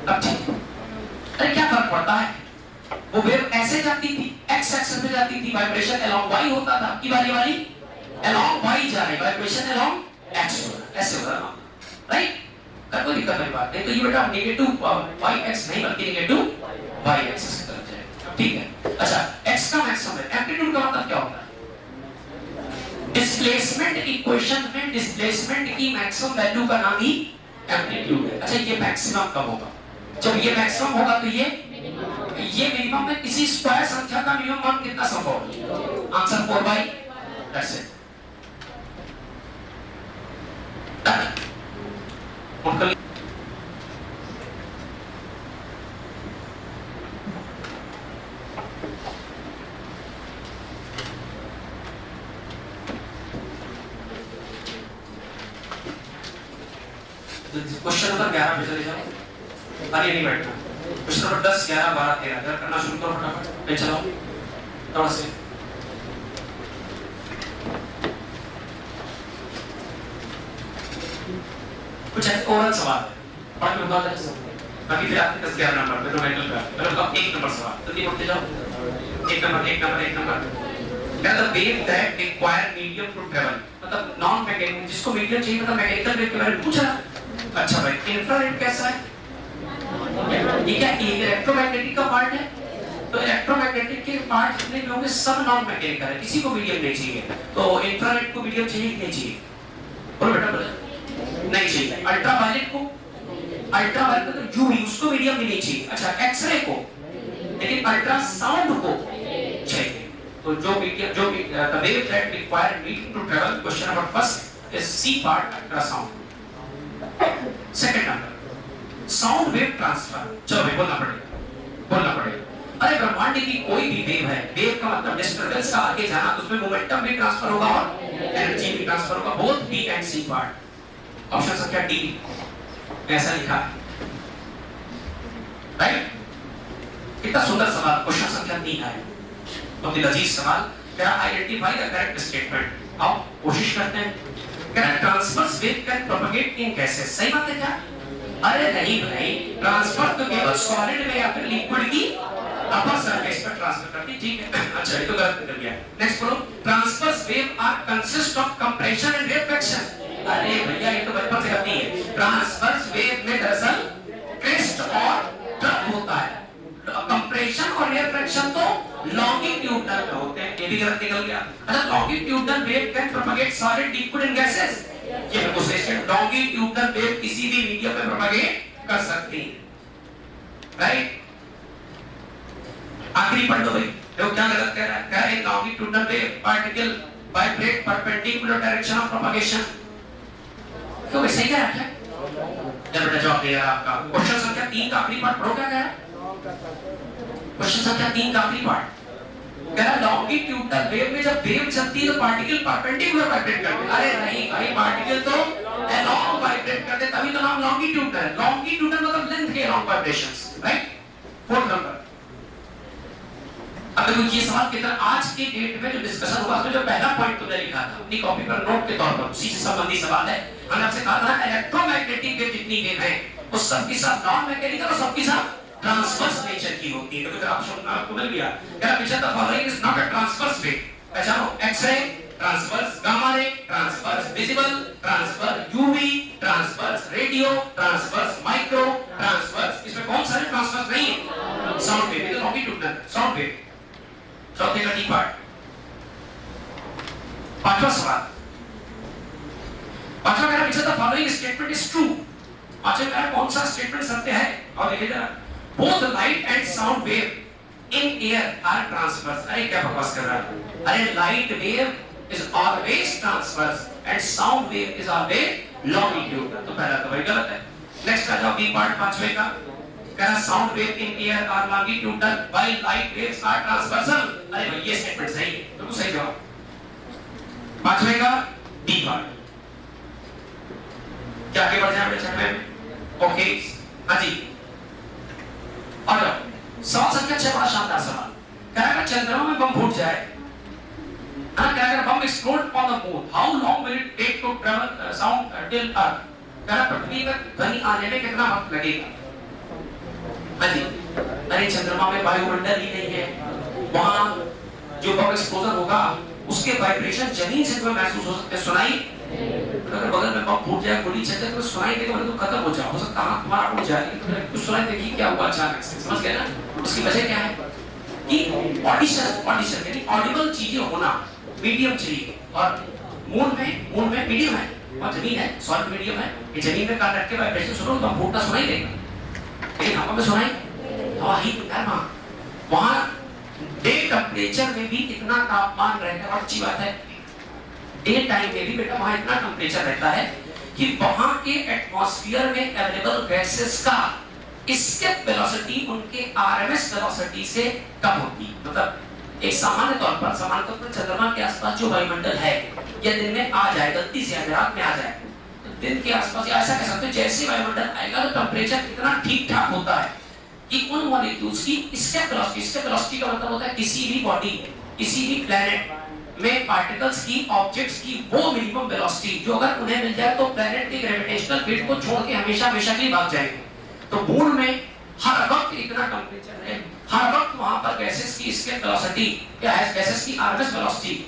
अब ठीक, अरे क्या फर्क पड़ता है? वो वेव ऐसे जाती थी, x एक्सिस में जाती थी, वाइब्रेशन अलोंग y होता था। की बारी अलोंग y जा रही, वाइब्रेशन अलोंग x हो रहा, ऐसे हो रहा, राइट? कोई दिक्कत नहीं बात नहीं। तो ये बेटा नेगेटिव y(x) नहीं बल्कि नेगेटिव y(x) की तरफ जाएगा। ठीक है। अच्छा, x का मैक्सिमम है, एम्पलीट्यूड का मतलब क्या होता है? डिस्प्लेसमेंट इक्वेशन में डिस्प्लेसमेंट की मैक्सिमम वैल्यू का नाम ही एम्पलीट्यूड है। अच्छा, ये मैक्सिमम कब होगा? जब ये मैक्सिमम होगा तो ये मिनिमम में किसी स्क्वायर संख्या का मिनिमम मान कितना संभव है? Answer 4/, that's it. Question number 11 पे चले जाओ। आगे नहीं बैठना। क्वेश्चन नंबर 10, 11, 12, 13 अगर करना शुरू करो फटाफट। पे चलो थोड़ा से। कुछ ओरल सवाल है, पढ़ के बताओ जरा। बाकी फिर आपके 10 11 नंबर पे तो मेंटल पे चलो अब 1 नंबर सवाल जल्दी उठते जाओ। 1 नंबर क्या the wave that require medium to travel, मतलब नॉन मैकेनिकल, जिसको मीडियम चाहिए मतलब मैकेनिकल वेव के बारे में पूछा। अच्छा भाई, इंफ्रारेड कैसा है? ये क्या इलेक्ट्रोमैग्नेटिक का पार्ट है? तो इलेक्ट्रोमैग्नेटिक के पार्ट जितने भी होंगे सब नॉन मैकेनिकल है, किसी को मीडियम नहीं चाहिए। तो इंफ्रारेड को मीडियम चाहिए कि नहीं चाहिए? बोलो बेटा बोलो। नहीं चाहिए। अल्ट्रावायलेट को, अल्ट्रावायलेट तो यूवी, उसको मीडियम भी नहीं चाहिए। अच्छा, एक्सरे को, लेकिन अल्ट्रासाउंड को चाहिए। तो जो मीडियम, जो the wave that require medium to travel, question number first is C part, ultrasound. Second number sound wave transfer. चलो भाई बोलना पड़ेगा। अरे ब्रह्मांड की कोई भी वेव है, वेव का मतलब डिस्टर्बेंस का आगे जाना, तो उसमें मोमेंटम भी ट्रांसफर होगा और एनर्जी भी ट्रांसफर होगा, both B and C part. Option संख्या डी ऐसा लिखा है, राइट? कितना सुंदर सवाल, क्वेश्चन संख्या 3 है। बहुत ही लजीज सवाल। क्या आइडेंटिफाई द करेक्ट स्टेटमेंट। आओ कोशिश करते हैं। Transverse wave can propagate in gases, सही बात है क्या? अरे नहीं भाई, ट्रांसफर तो केवल सॉलिड में या फिर लिक्विड की अपर सरफेस पर ट्रांसफर करती है, ठीक है? अच्छा, ये तो गलत निकल गया। नेक्स्ट बोलो, transverse wave are consist of compression and reflection. अरे भैया ये तो बचपन से करती है। ट्रांसवर्स वेव में दरअसल क्रेस्ट और ट्रफ होता है, कंप्रेशन और रेफ्लेक्शन तो लॉन्गिट्यूडनल में होते हैं, ये भी गलत निकल गया। अच्छा, longitudinal wave can propagate solid liquid and gases, ये बिल्कुल सही है। लॉन्गिट्यूडनल वेव किसी भी मीडियम में प्रोपगेट कर सकती है, राइट? आखिरी पढ़ लो भाई, देखो क्या गलत कह रहा है। कह रहा है longitudinal wave particle vibrate perpendicular direction of propagation, क्यों सही कह रहा है? जब बेटा जवाब दिया आपका क्वेश्चन संख्या 3 का आखिरी पार्ट पढ़ो, क्या कह रहा है? क्वेश्चन संख्या 3 का आखिरी पार्ट कह रहा है लॉन्गिट्यूडनल वेव में जब वेव चलती है तो पार्टिकल परपेंडिकुलर वाइब्रेट करते हैं। अरे नहीं भाई, पार्टिकल तो अलोंग वाइब्रेट करते हैं, तभी तो नाम लॉन्गिट्यूडनल है। लॉन्गिट्यूडनल मतलब लेंथ के अलोंग वाइब्रेशंस, राइट? 4 नंबर। अब देखो ये सवाल कितना आज के डेट में जो डिस्कशन हुआ, उसमें जो पहला पॉइंट तुमने लिखा था अपनी कॉपी पर नोट के तौर पर, उसी से संबंधित सवाल है। हमने आपसे कहा था इलेक्ट्रोमैग्नेटिक वेव जितनी वेव है वो सबके साथ नॉन मैकेनिकल और सबके साथ ट्रांसवर्स नेचर की होती है। तो फिर आपको मिल गया क्या? पीछे the following is not a transverse wave. पहचानो, X-ray transverse, gamma ray transverse, visible transfer, UV transverse, radio transverse, micro transverse. इसमें कौन सा ट्रांसवर्स नहीं है? साउंड वेव, तो लॉन्गिट्यूडनल साउंड वेव। चौथे का डी पार्ट। पांचवा सवाल, पांचवा कह रहा है the following statement is true. पांचवा कह रहा कौन सा स्टेटमेंट सत्य है? और देखिए जरा, both light and sound wave in air are transverse। अरे क्या बकवास कर रहा है? अरे light wave is always transverse and sound wave is always longitudinal। तो पहला तो भाई गलत है। नेक्स्ट आ जाओ बी पार्ट पांचवे का, कह रहा sound wave in air are longitudinal while light waves are transversal। अरे भाई ये स्टेटमेंट सही है, बिल्कुल सही जवाब। पांचवे का बी पार्ट। क्या आगे बढ़ जाए छठवें में? ओके, हाँ जी। और सवाल संख्या 6 बड़ा शानदार सवाल। कह रहा है चंद्रमा में बम फूट जाए, कह रहा है bomb explode on the moon, how long will it take to travel sound till earth. कह रहा पृथ्वी तक ध्वनि आने में कितना वक्त लगेगा? हाँ जी। अरे चंद्रमा में वायुमंडल ही नहीं है, वहां जो बम एक्सप्लोजन होगा उसके वाइब्रेशन जमीन से तुम्हें महसूस हो सकते हैं, सुनाई? अगर बगल में बम फूट जाए, गोली चल जाए तो सुनाई देगा, तो खत्म हो जाओ, हो सकता है तुम्हारा उड़ जाए, कुछ सुनाई देगी क्या हुआ अचानक से, समझ गए ना? उसकी वजह क्या है कि ऑडिशन यानी ऑडिबल चीजें होना मीडियम चाहिए। और मून में मीडियम है और जमीन है सॉलिड मीडियम है। ये जमीन में कंडक्टिव वाइब्रेशन सुनो तो फूटना सुनाई देगा, लेकिन हवा में सुनाई? हवा ही गर्म, वहां डे टेंपरेचर में भी इतना तापमान रहता है। और अच्छी बात है, डे टाइम में भी बेटा वहां इतना टेंपरेचर रहता है कि वहां के एटमॉस्फेयर में अवेलेबल गैसेस का एस्केप वेलोसिटी उनके आरएमएस वेलोसिटी से कम होती है। मतलब एक सामान्य तौर पर चंद्रमा के आसपास जो वायुमंडल है, या दिन में आ जाए, गलती से रात में आ जाए, तो दिन के आसपास ऐसा कह सकते हैं जैसे वायुमंडल आएगा तो टेंपरेचर इतना ठीक ठाक होता है कि उन मॉलिक्यूल्स की एस्केप वेलोसिटी का मतलब होता है किसी भी बॉडी, किसी भी प्लैनेट में पार्टिकल्स की, ऑब्जेक्ट्स की वो मिनिमम वेलोसिटी जो अगर उन्हें मिल जाए तो प्लैनेट के ग्रेविटेशनल फील्ड को छोड़ के हमेशा के लिए भाग जाएंगे। तो मून में हर वक्त इतना टेंपरेचर है, हर वक्त वहां पर गैसेस की एस्केप वेलोसिटी या गैसेस की आरएमएस वेलोसिटी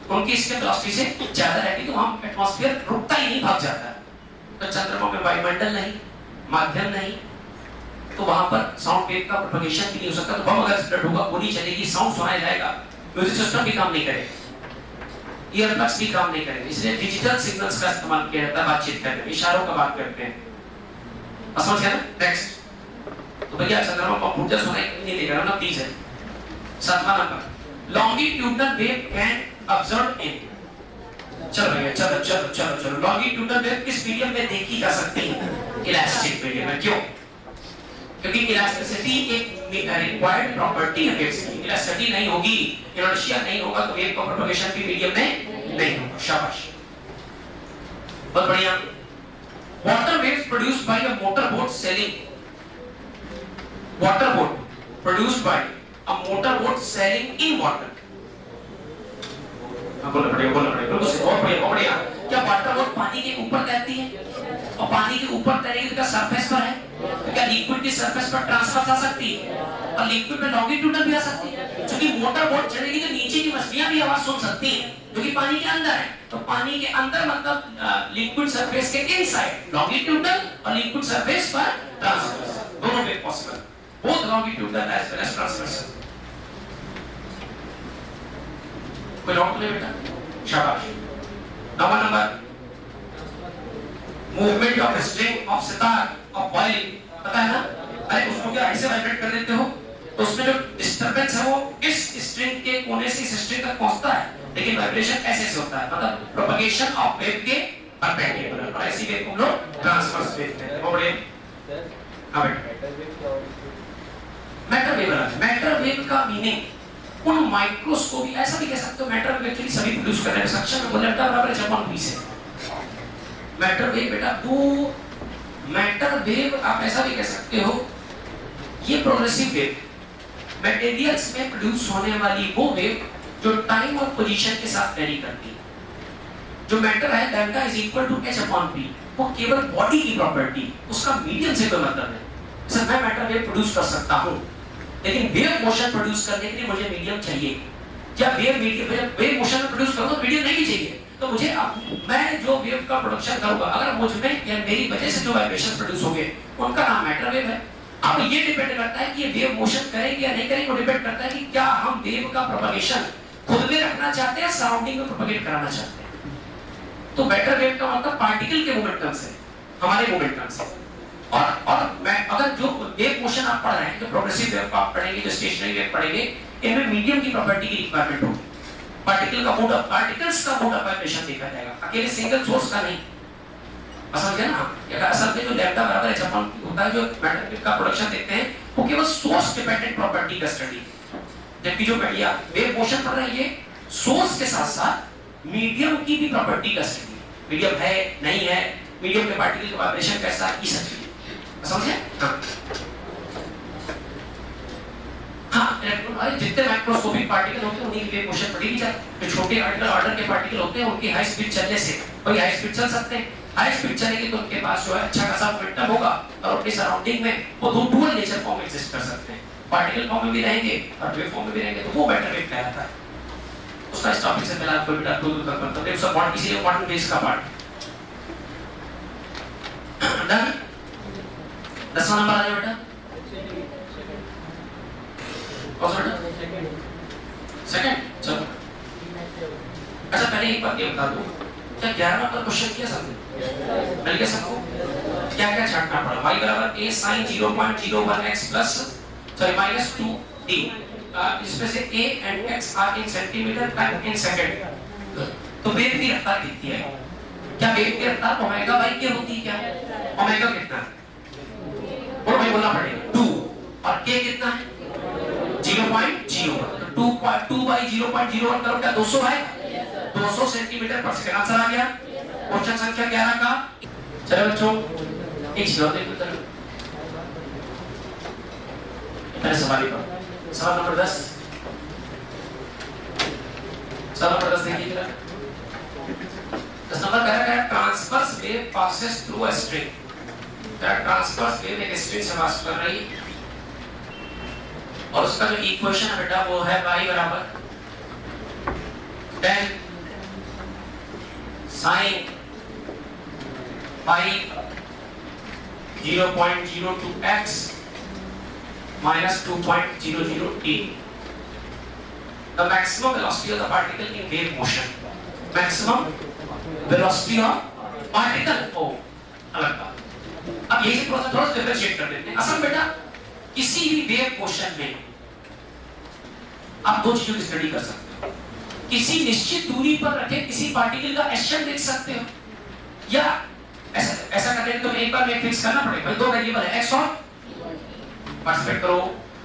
उनकी एस्केप वेलोसिटी से ज्यादा रहती है, तो वहां एटमॉस्फेयर रुकता ही नहीं, भाग जाता है। तो चंद्रमा में वायुमंडल नहीं, माध्यम नहीं, तो वहां पर साउंड वेव का प्रोपगेशन भी नहीं हो सकता। तो बम अगर स्प्रेड होगा, गोली चलेगी, साउंड सुनाया जाएगा, म्यूजिक सिस्टम भी काम नहीं करेगा, ईयरबड्स भी काम नहीं करेंगे, इसलिए डिजिटल सिग्नल्स का इस्तेमाल किया जाता है बातचीत करने में, इशारों का बात करते हैं। समझ गया ना? नेक्स्ट। तो भैया चंद्रमा पर फूट जाए सुनाई नहीं देगा ना, 30 है। 7वां number, longitudinal wave can observe in. चलो भैया चलो लॉन्गिट्यूडनल वेव किस मीडियम में देखी जा सकती है? इलास्टिक मीडियम में। क्यों? क्योंकि इलास्टिसिटी एक रिक्वायर्ड प्रॉपर्टी है वेव्स की। इलास्टिसिटी नहीं होगी, इनर्शिया नहीं होगा तो वेव का प्रोपगेशन भी मीडियम में नहीं होगा। शाबाश, बहुत बढ़िया। Water waves produced by a motor boat selling, water boat produced by a motor boat selling in water. बोलो बढ़िया, बहुत बढ़िया। क्या वाटर बॉल पानी के ऊपर तैरती है? और पानी के ऊपर तैरेगी तो सरफेस पर है, तो क्या लिक्विड की सरफेस पर ट्रांसफर आ सकती है? और लिक्विड में लॉन्गिट्यूडल भी आ सकती है, क्योंकि मोटर बोट चलेगी तो नीचे की मछलियां भी आवाज सुन सकती हैं, जो कि पानी के अंदर है। तो पानी के अंदर मतलब लिक्विड सरफेस के इनसाइड लॉन्गिट्यूडल और लिक्विड सरफेस पर ट्रांसफर, दोनों way possible, both longitudinal as well as transverse. कोई डाउट नहीं बेटा? शाबाश। Number movement of string of sitar of violin, पता है ना? अरे उसको क्या ऐसे वाइब्रेट कर देते हो तो उसमें जो डिस्टरबेंस है वो इस स्ट्रिंग के कोने से इस स्ट्रिंग तक पहुंचता है, लेकिन वाइब्रेशन ऐसे से होता है, मतलब प्रोपगेशन ऑफ वेव के परपेंडिकुलर, और ऐसी वेव को हम लोग ट्रांसवर्स वेव कहते हैं। बड़े मैटर वेव है। मैटर वेव का मीनिंग उन माइक्रोस्कोपी, ऐसा भी कह सकते हो मैटर वेव एक्चुअली सभी प्रोड्यूस करने में सक्षम है, बोले बराबर जब पी से मैटर वेव बेटा। वो मैटर वेव आप ऐसा भी कह सकते हो, ये प्रोग्रेसिव वेव मटेरियल्स में प्रोड्यूस होने वाली वो वेव जो टाइम और पोजीशन के साथ वेरी करती है। जो मैटर है lambda is equal to h upon p, वो केवल बॉडी की प्रॉपर्टी, उसका मीडियम से कोई मतलब नहीं। सर मैं मैटर वेव प्रोड्यूस कर सकता हूं, लेकिन वेव मोशन प्रोड्यूस करने के लिए मुझे मीडियम चाहिए। क्या वेव मोशन में प्रोड्यूस करूं तो मीडियम नहीं चाहिए, तो मुझे मैं जो वेव का प्रोडक्शन करूंगा, अगर मुझ में या मेरी वजह से जो वाइब्रेशन प्रोड्यूस होंगे उनका नाम मैटर वेव है। अब ये डिपेंड करता है कि ये वेव मोशन करेंगे या नहीं करेंगे, वो डिपेंड करता है कि क्या हम वेव का प्रोपगेशन खुद में रखना चाहते हैं, सराउंडिंग में प्रोपगेट कराना चाहते हैं। तो मैटर वेव का मतलब पार्टिकल के मोमेंटम से, हमारे मोमेंटम से। और मैं अगर जो वेव मोशन आप पढ़ रहे हैं, जो प्रोग्रेसिव वेव आप पढ़ेंगे, जो स्टेशनरी वेव पढ़ेंगे, इनमें मीडियम की प्रॉपर्टी की रिक्वायरमेंट होगी। पार्टिकल का मोड ऑफ पार्टिकल्स का मोड ऑफ वाइब्रेशन देखा जाएगा, अकेले सिंगल सोर्स का नहीं। असल क्या ना, असल में जो लैम्डा बराबर h अपॉन p होता है, जो मैटर वेव का प्रोडक्शन देखते हैं, वो केवल सोर्स डिपेंडेंट प्रॉपर्टी का स्टडी, जबकि जो मीडिया वेव मोशन पढ़ रही है सोर्स के साथ साथ मीडियम की भी प्रॉपर्टी का स्टडी, मीडियम है नहीं है, मीडियम के पार्टिकल का वाइब्रेशन कैसा है, ये सब चीजें समझे? हाँ, जितने माइक्रोस्कोपिक पार्टिकल होते हैं उन्हीं की वेव मोशन पढ़ी जाती है। जो छोटे ऑर्डर के पार्टिकल होते हैं उनकी हाई स्पीड चलने से, वही हाई स्पीड चल सकते हैं, हाई स्पीड चलेगी तो उनके पास जो है अच्छा खासा मोमेंटम होगा, और उनके सराउंडिंग में वो दो डुअल नेचर फॉर्म एग्जिस्ट कर सकते हैं, पार्टिकल फॉर्म में भी रहेंगे और वेव फॉर्म में भी रहेंगे, तो वो मैटर वेव कहलाता है। उसका इस टॉपिक से पहले आपको बेटा दूर तक मतलब सब पॉइंट किसी इंपॉर्टेंट बेस का पार्ट डन। 10वां नंबर आ जाए बेटा, कौन सा बेटा? सेकंड। चलो अच्छा, पहले एक बात ये बता दूं, क्या 11वां नंबर क्वेश्चन किया सबने? मिल गया सबको? क्या क्या छांटना पड़ा? y बराबर a sin 0.01x plus sorry minus 2d, इसमें से a and x are in centimetre time in second. तो वेव की रफ्तार कितनी है? क्या वेव की रफ्तार ओमेगा बाई के होती है? क्या ओमेगा कितना है? और भाई बोलना पड़ेगा 2, और k कितना है? 0.01। तो 2 बाई 0.01 करो, क्या 200 है? 200 सेंटीमीटर पर सेकंड। आंसर आ गया क्वेश्चन संख्या 11 का। चलो बच्चों एक सवाल देखो, पहले सवाल पर सवाल नंबर 10, सवाल नंबर 10 देखिए जरा। 10 नंबर कह रहा है transverse wave passes through a string. Transverse wave एक स्ट्रिंग से पास कर रही है, और उसका जो इक्वेशन है बेटा वो है y बराबर 10 sin pi 0.02x minus 2.00t. The maximum velocity of the particle in wave motion. Maximum velocity of particle. Oh, अलग बात। अब यही से थोड़ा सा डिफरेंशिएट कर देते हैं। असल बेटा किसी भी वेव मोशन में आप दो चीजों की स्टडी कर सकते हो। किसी निश्चित दूरी पर रखे किसी पार्टिकल का एक्शन देख सकते हो, या ऐसा करने के तो एक बार में फिक्स करना पड़ेगा। दो वेरिएबल है x और पार्टिसिपेट करो,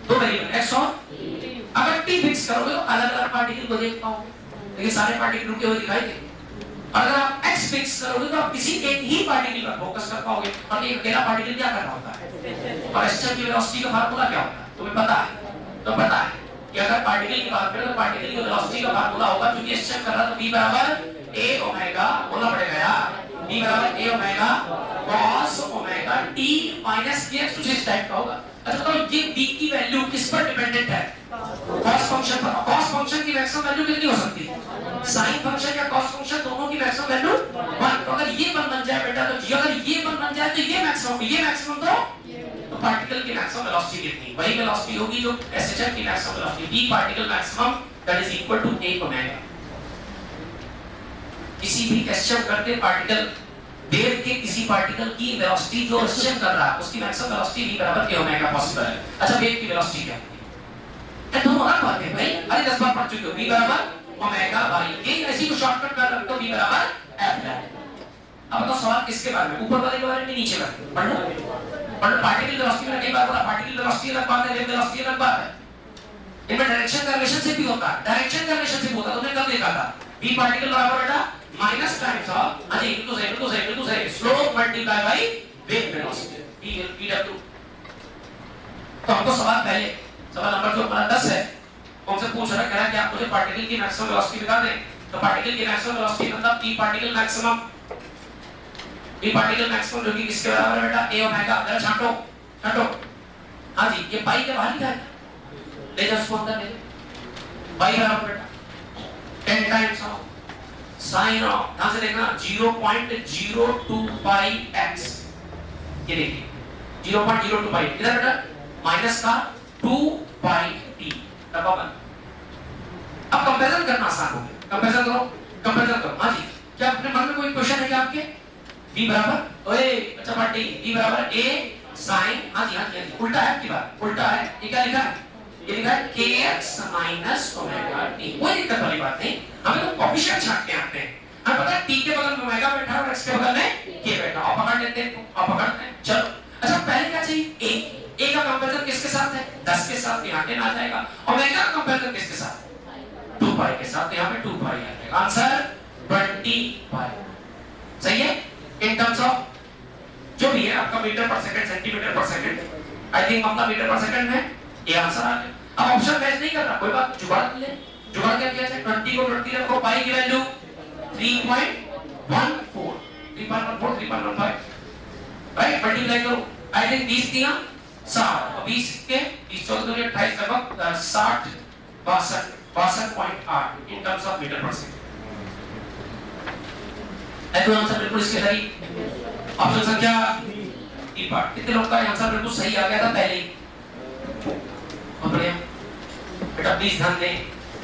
दो वेरिएबल x और अगर t फिक्स करोगे तो अलग-अलग पार्टिकल को देख पाओगे, लेकिन सारे पार्टिकल रुके हुए दिखाई देंगे। अगर आप x फिक्स करोगे तो आप किसी एक ही पार्टिकल पर फोकस कर पाओगे, और एक अकेला पार्टिकल क्या कर रहा होता है, और एक्शन की वेलोसिटी का फार्मूला क्या होता है तुम्हें पता है? तो पता है कि अगर पार्टिकल की बात करें तो पार्टिकल की वेलोसिटी का फार्मूला होगा, क्योंकि एक्शन कर रहा तो v बराबर a ओमेगा बोलना पड़ेगा यार, b बराबर a omega cos omega t minus kx कुछ इस टाइप का होगा। अच्छा तो ये b की वैल्यू किस पर डिपेंडेंट है? cos फंक्शन पर। cos फंक्शन की मैक्सिमम वैल्यू कितनी हो सकती है? sin फंक्शन या cos फंक्शन दोनों की मैक्सिमम वैल्यू 1। तो अगर ये 1 बन जाए बेटा तो जी, अगर ये 1 बन जाए तो ये मैक्सिमम तो पार्टिकल की मैक्सिमम वेलोसिटी कितनी? वही वेलोसिटी होगी जो एसएचएम की maximum velocity, b particle maximum that is equal to a omega. किसी भी एसएचएम करते पार्टिकल वेव के किसी पार्टिकल की वेलोसिटी जो एसएचएम कर रहा है उसकी मैक्सिमम वेलोसिटी v बराबर a ओमेगा पॉसिबल है। अच्छा वेव की वेलोसिटी क्या होती है? ये दोनों अलग बातें हैं भाई, अरे 10 बार पढ़ चुके हो। v बराबर ओमेगा बाई a, ऐसी को शॉर्टकट कर रखते हो v बराबर f है। अब तो सवाल किसके बारे में? ऊपर वाले के बारे में, नीचे वाले? पढ़ लो पार्टिकल वेलोसिटी में कई बार बोला, पार्टिकल वेलोसिटी अलग बात है, वेव वेलोसिटी अलग बात है। इनमें डायरेक्शन का रिलेशनशिप भी होता है, डायरेक्शन का रिलेशनशिप होता है। तुमने कब देखा था? v पार्टिकल बराबर बेटा माइनस टाइम्स ऑफ हां जी into z slope multiply by wave velocity v w। तो हमको सवाल पहले सवाल नंबर जो हमारा 10 है हमसे पूछ रहा है, कह रहा है कि आप मुझे पार्टिकल की मैक्सिमम वेलोसिटी बता दें। तो पार्टिकल की मैक्सिमम वेलोसिटी मतलब p पार्टिकल मैक्सिमम जो कि किसके बराबर है बेटा? a omega. जरा छांटो हां जी, ये पाई के बाहर ही था, ले जाओ उसको अंदर ले जाओ। पाई बराबर बेटा 10 टाइम्स ऑफ sin ऑफ, ध्यान से देखना 0.02 पाई x, ये देखिए 0.02 पाई, इधर बेटा माइनस का 2 पाई t डबल। अब कंपैरिजन करना आसान हो गया, कंपैरिजन करो। हां जी, क्या अपने मन में कोई क्वेश्चन है क्या आपके? v बराबर ओए अच्छा पार्टी v बराबर a sin, हां जी उल्टा है आपकी बात, उल्टा है। ये क्या लिखा है? ये लिखा है kx minus omega t। कोई दिक्कत वाली बात नहीं, हमें तो कोएफिशिएंट छांटने आते हैं। हमें पता है t के बगल में ओमेगा बैठा है और x के बगल में k बैठा है, और पकड़ लेते हैं, और पकड़ते हैं। चलो अच्छा पहले क्या चाहिए? a का कंपैरिजन किसके साथ है? 10 के साथ, यहां 10 आ जाएगा। ओमेगा का कंपैरिजन किसके साथ? 2 पाई के साथ, यहां पे 2 पाई आ जाएगा। आंसर 20 पाई। सही है? इन टर्म्स ऑफ जो भी है आपका मीटर पर सेकंड, सेंटीमीटर पर सेकंड, आई थिंक मामला मीटर पर सेकंड में ये आंसर आ गया। अब ऑप्शन मैच नहीं कर रहा, कोई बात, जुगाड़ ले, जुगाड़ क्या किया जाए? 20 को 20 रखो, पाई की वैल्यू 3.14 3.15 राइट, मल्टीप्लाई करो। आई थिंक 20 दिया 60 और 20 के 20 14 दूनी 28 लगभग 60 62.8 इन terms of metre per second. है तो आंसर बिल्कुल इसके सही। ऑप्शन संख्या ई पार्ट, कितने लोग का आंसर बिल्कुल सही आ गया था पहले ही? बहुत बढ़िया बेटा, प्लीज ध्यान दें,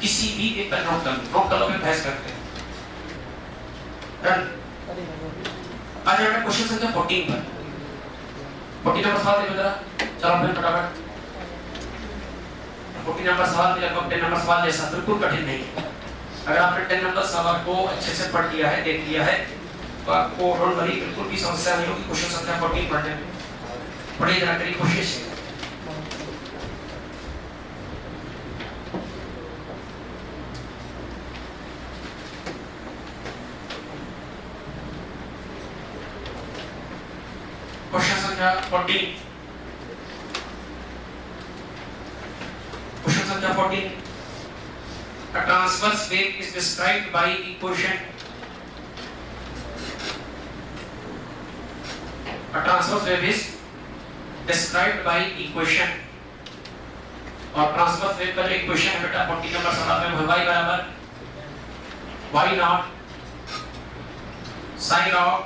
किसी भी एक पर नोट कर लो, फिर बहस करते हैं। डन। आज बेटा क्वेश्चन संख्या 14 पर 14 नंबर सवाल देखो जरा, चलो फिर फटाफट 14 नंबर सवाल भी लगभग 10 नंबर सवाल जैसा, बिल्कुल कठिन नहीं है। अगर आपने 10 नंबर सवाल को अच्छे से पढ़ लिया है, देख लिया है, तो आपको डोंट वरी, बिल्कुल भी समस्या नहीं होगी क्वेश्चन संख्या 14 पढ़ने में। पढ़िए जरा, करिए कोशिश। क्वेश्चन संख्या 14, क्वेश्चन संख्या 14, a transverse wave is described by equation, a transverse wave is described by equation, और ट्रांसवर्स वेव का जो इक्वेशन है बेटा 14 नंबर सवाल में y बराबर y नॉट sin ऑफ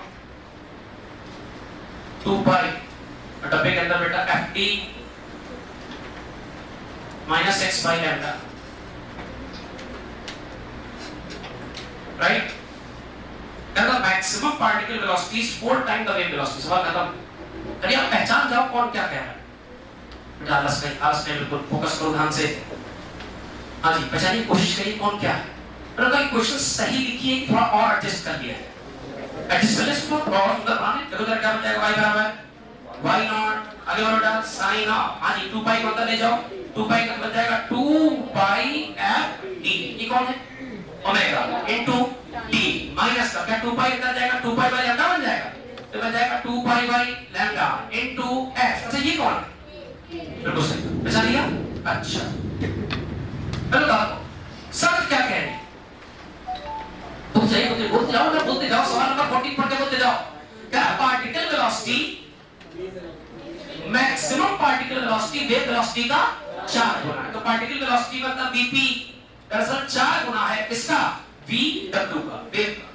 2 पाई, डब्बे के अंदर बेटा ft minus x by lambda, right. The maximum particle velocity is 4 time the wave velocity. सवाल खत्म। अरे आप पहचान जाओ कौन क्या कह रहा है बेटा, आलस में बिल्कुल फोकस करो ध्यान से। हाँ जी, पहचानिए, कोशिश करिए कौन क्या है। पर अगर क्वेश्चन सही लिखिए कि थोड़ा और एडजस्ट कर लिया जाए, एडजस्ट कर ले इसको और सुंदर बनाने। देखो जरा क्या बन जाएगा, y बराबर y नॉट, आगे बढ़ो बेटा, sin ऑफ, हाँ जी 2 पाई को अंदर ले जाओ, 2 पाई का बन जाएगा 2 पाई f d। ये कौन है? ओमेगा इनटू t माइनस का क्या 2 पाई अंदर जाएगा, 2 पाई बाई लैम्डा बन जाएगा, तो बन जाएगा 2 pi by lambda into f। अच्छा ये कौन है? बिल्कुल सही, पहचान लिया। अच्छा चलो सर क्या कह रहे हैं? तो बहुत सही, बोलते जाओ ना, बोलते जाओ। सवाल नंबर 14 पढ़ के बोलते जाओ। क्या particle velocity, maximum particle velocity wave velocity का 4 गुना है। तो पार्टिकल वेलोसिटी मतलब बीपी दरअसल 4 गुना है इसका वीडब्ल्यू का, वेव का।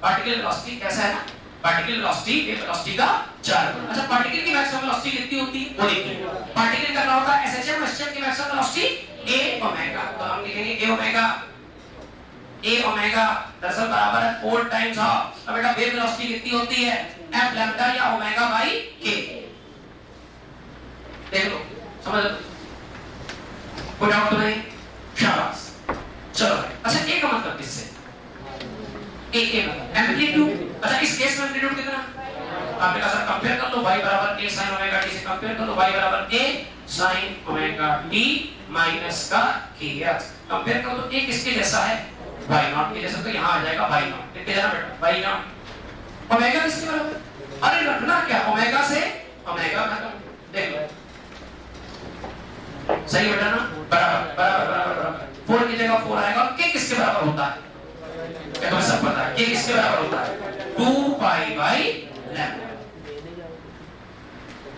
पार्टिकल वेलोसिटी कैसा है ना, पार्टिकल वेलोसिटी वेव वेलोसिटी का 4 गुना। अच्छा, पार्टिकल की मैक्सिमम वेलोसिटी कितनी होती है वो देखिए। पार्टिकल का क्या होता है, एसएचएम, एसएचएम की मैक्सिमम वेलोसिटी ए ओमेगा। तो हम लिखेंगे ए ओमेगा, ए ओमेगा दरअसल बराबर है 4 टाइम्स हाफ। अब बेटा वेव वेलोसिटी कितनी होती है, एफ लैम्डा या ओमेगा बाई के। देख लो, समझ लो, कोई डाउट तो नहीं? शाबाश, चलो भाई। अच्छा, ए का मतलब किससे, ए मतलब एम्पलीट्यूड। अच्छा, इस केस में एम्पलीट्यूड कितना, आपने कहा सर कंपेयर कर लो, y बराबर a sin ओमेगा t से कंपेयर कर लो, y बराबर a sin omega t minus का kx। कंपेयर करो तो a किसके जैसा है, y नॉट के जैसा। तो यहाँ आ जाएगा y नॉट, कितने जाना बेटा, y नॉट। ओमेगा किसके बराबर, अरे रखना क्या, ओमेगा से ओमेगा खत्म। देख लो, सही बेटा ना, बराबर बराबर बराबर बराबर। 4 की जगह 4 आएगा। k किसके बराबर होता है, क्या तुम्हें सब पता है, k किसके बराबर होता है, 2 पाई बाई लैम्डा।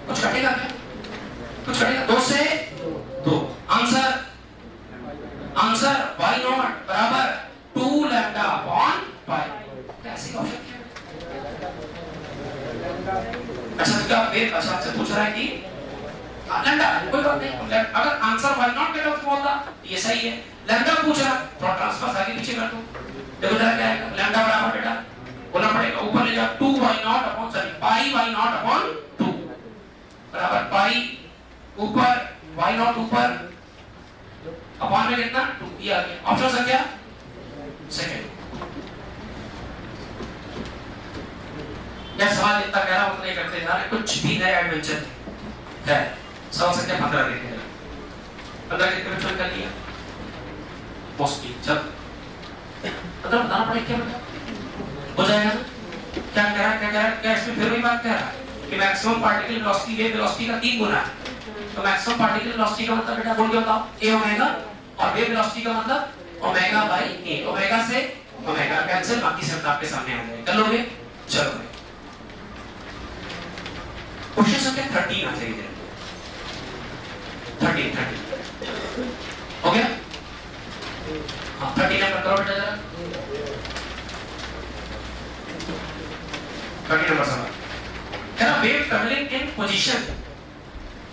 कुछ कटेगा क्या, कुछ कटेगा, 2 से 2। आंसर आंसर y नॉट बराबर 2 लैम्डा अपॉन पाई। कैसे क्वेश्चन किया। अच्छा, क्या वेव, अच्छा आपसे पूछ रहा है कि लैम्डा, कोई बात नहीं। अगर आंसर y नॉट के टर्म्स में होता ये सही है। लैम्डा पूछ रहा, थोड़ा ट्रांसफर आगे पीछे कर दो। देखो जरा क्या आएगा, लैम्डा बराबर बेटा बोलना पड़ेगा, ऊपर ले जाओ 2y not upon sorry pi y not upon 2 बराबर पाई ऊपर y नॉट ऊपर अपॉन में कितना 2। ये आ गया ऑप्शन संख्या सेकंड। यह सवाल इतना कह रहा हूं नहीं करते जा रहे, कुछ भी नया एडवेंचर है। सवाल संख्या 15 देखिए, 15 कितने में चल कर दिया मोस्टली। चल मतलब बताना पड़ेगा क्या बेटा, हो जाएगा ना। क्या कह रहा है, क्या कह रहा है, क्या इसमें फिर वही बात कह रहा है कि maximum particle velocity wave velocity का 3 गुना है। तो मैक्सिमम पार्टिकल वेलोसिटी का मतलब बेटा बोल के बताओ, ए ओमेगा, और वेव वेलोसिटी का मतलब ओमेगा बाई ए। ओमेगा से ओमेगा कैंसिल, बाकी शब्द आपके सामने आ जाएगा, कर लोगे। चलो भाई, क्वेश्चन संख्या 13 आ जाइए। 13 हो गया, हाँ 13 नंबर करो बेटा जरा। 13 नंबर सवाल है ना, wave travelling in position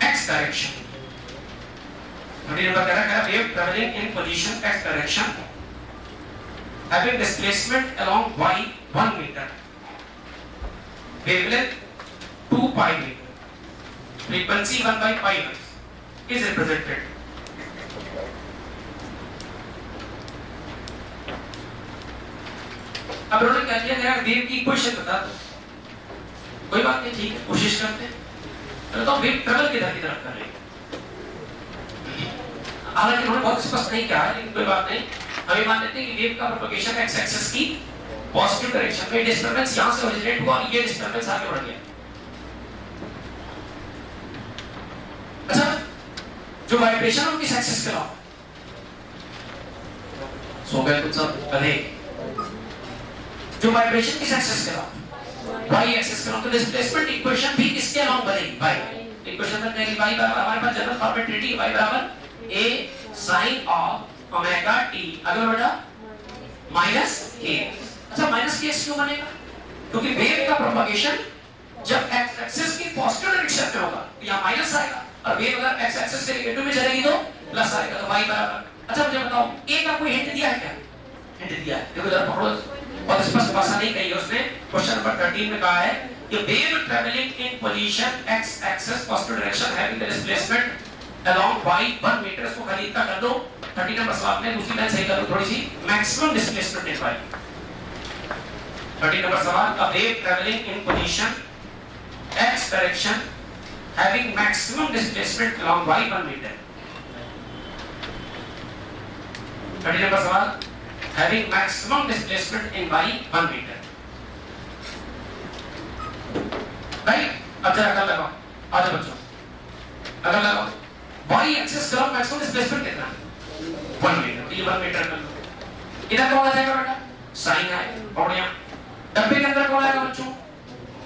x direction. 13 number कह रहा है wave travelling in position x direction having displacement along y 1 meter, wavelength 2 pi meter, frequency 1 by pi hertz is represented। अब उन्होंने क्या किया, जरा वेव की इक्वेशन बता दो। कोई बात नहीं, ठीक है, कोशिश करते हैं। तो वेव ट्रैवल किधर की तरफ कर रही है, हालांकि उन्होंने बहुत स्पष्ट नहीं कहा है, लेकिन कोई बात नहीं। हम ये मान लेते हैं कि वेव का प्रोपगेशन एक्स एक्सिस की पॉजिटिव डायरेक्शन में, डिस्टरबेंस यहां से ओरिजिनेट हुआ और ये डिस्टरबेंस आगे बढ़ गया। अच्छा, जो वाइब्रेशन उनकी एक्सिस के अलावा सो गए कुछ सब कहे, जो वाइब्रेशन किस एक्सिस के अलावा y एक्सिस के अलावा, तो डिस्प्लेसमेंट इक्वेशन भी किसके अलावा बनेगी, y इक्वेशन में बनेगी। y बराबर हमारे पास जनरल फॉर्मेट ट्रीटी, y बराबर a sin of omega t, अगर बेटा माइनस k। अच्छा, माइनस k क्यों बनेगा, क्योंकि वेव का प्रोपगेशन जब x एक्सिस की पॉजिटिव डायरेक्शन में होगा तो यहां माइनस आएगा, और वेव अगर x एक्सिस से नेगेटिव में चलेगी तो प्लस आएगा। तो y बराबर, अच्छा मुझे बताओ a का कोई हिंट दिया है क्या, हिंट दिया है, देखो जरा पकड़ो, बहुत स्पष्ट भाषा नहीं कही है उसने। क्वेश्चन नंबर 13 में कहा है कि wave travelling in position x axis positive direction having the displacement along y 1 metre, इसको खाली इतना कर दो। 13 नंबर सवाल में दूसरी लाइन सही कर दो थोड़ी सी, maximum displacement in y। 13 number सवाल, a wave travelling in position x direction having maximum displacement along y 1 metre. 13 number सवाल, having maximum displacement in y 1 meter। भाई अब जरा अगर लगाओ, आज बच्चों अगर लगाओ y एक्सिस का मैक्सिमम डिस्प्लेसमेंट कितना, 1 मीटर, ये 1 मीटर कर लो। इधर क्या हो जाएगा बेटा, साइन आए, बढ़िया। डब्बे के अंदर कौन आएगा बच्चों?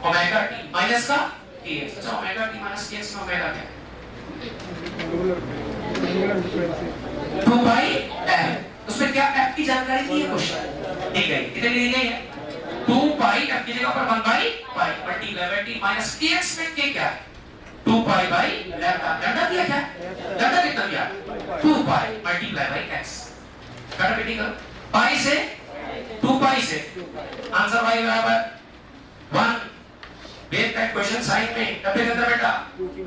ओमेगा टी माइनस का kx। अच्छा ओमेगा टी माइनस kx में ओमेगा क्या है? 2 पाई f। उसमें क्या f की जानकारी दी है क्वेश्चन? दी गई, कितनी दी गई है? 2 पाई f की जगह पर 1 by pi multiply by t minus kx में k क्या है? 2 पाई बाई लैम्डा। लैम्डा दिया क्या? लैम्डा कितना दिया? 2 पाई मल्टीप्लाई बाई x। काटाकाटी करो, पाई से 2 पाई से आंसर y बराबर 1। बेस का क्वेश्चन साइन में डब्बे के अंदर बेटा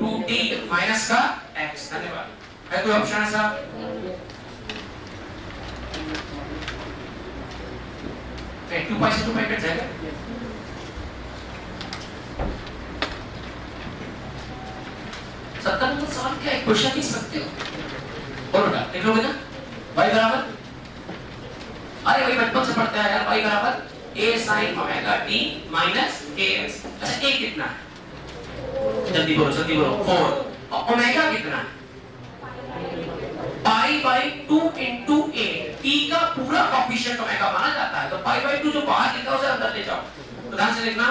2t माइनस का x। धन्यवाद। है कोई ऑप्शन ऐसा? नहीं, 2 पाई से 2 पाई कट जाएगा। सत्तर नंबर सवाल क्या है? क्वेश्चन लिख सकते हो। बोलो बेटा, लिख लोगे ना? y बराबर, अरे वही बचपन से पढ़ते हैं यार, y बराबर a sin omega t minus kx। अच्छा a कितना है? जल्दी बोलो 4। और ओमेगा कितना है? Pi by 2 into a। t का पूरा कोएफिशिएंट ओमेगा माना जाता है, तो पाई बाई 2 जो बाहर लिखा है उसे अंदर ले जाओ। तो ध्यान से लिखना,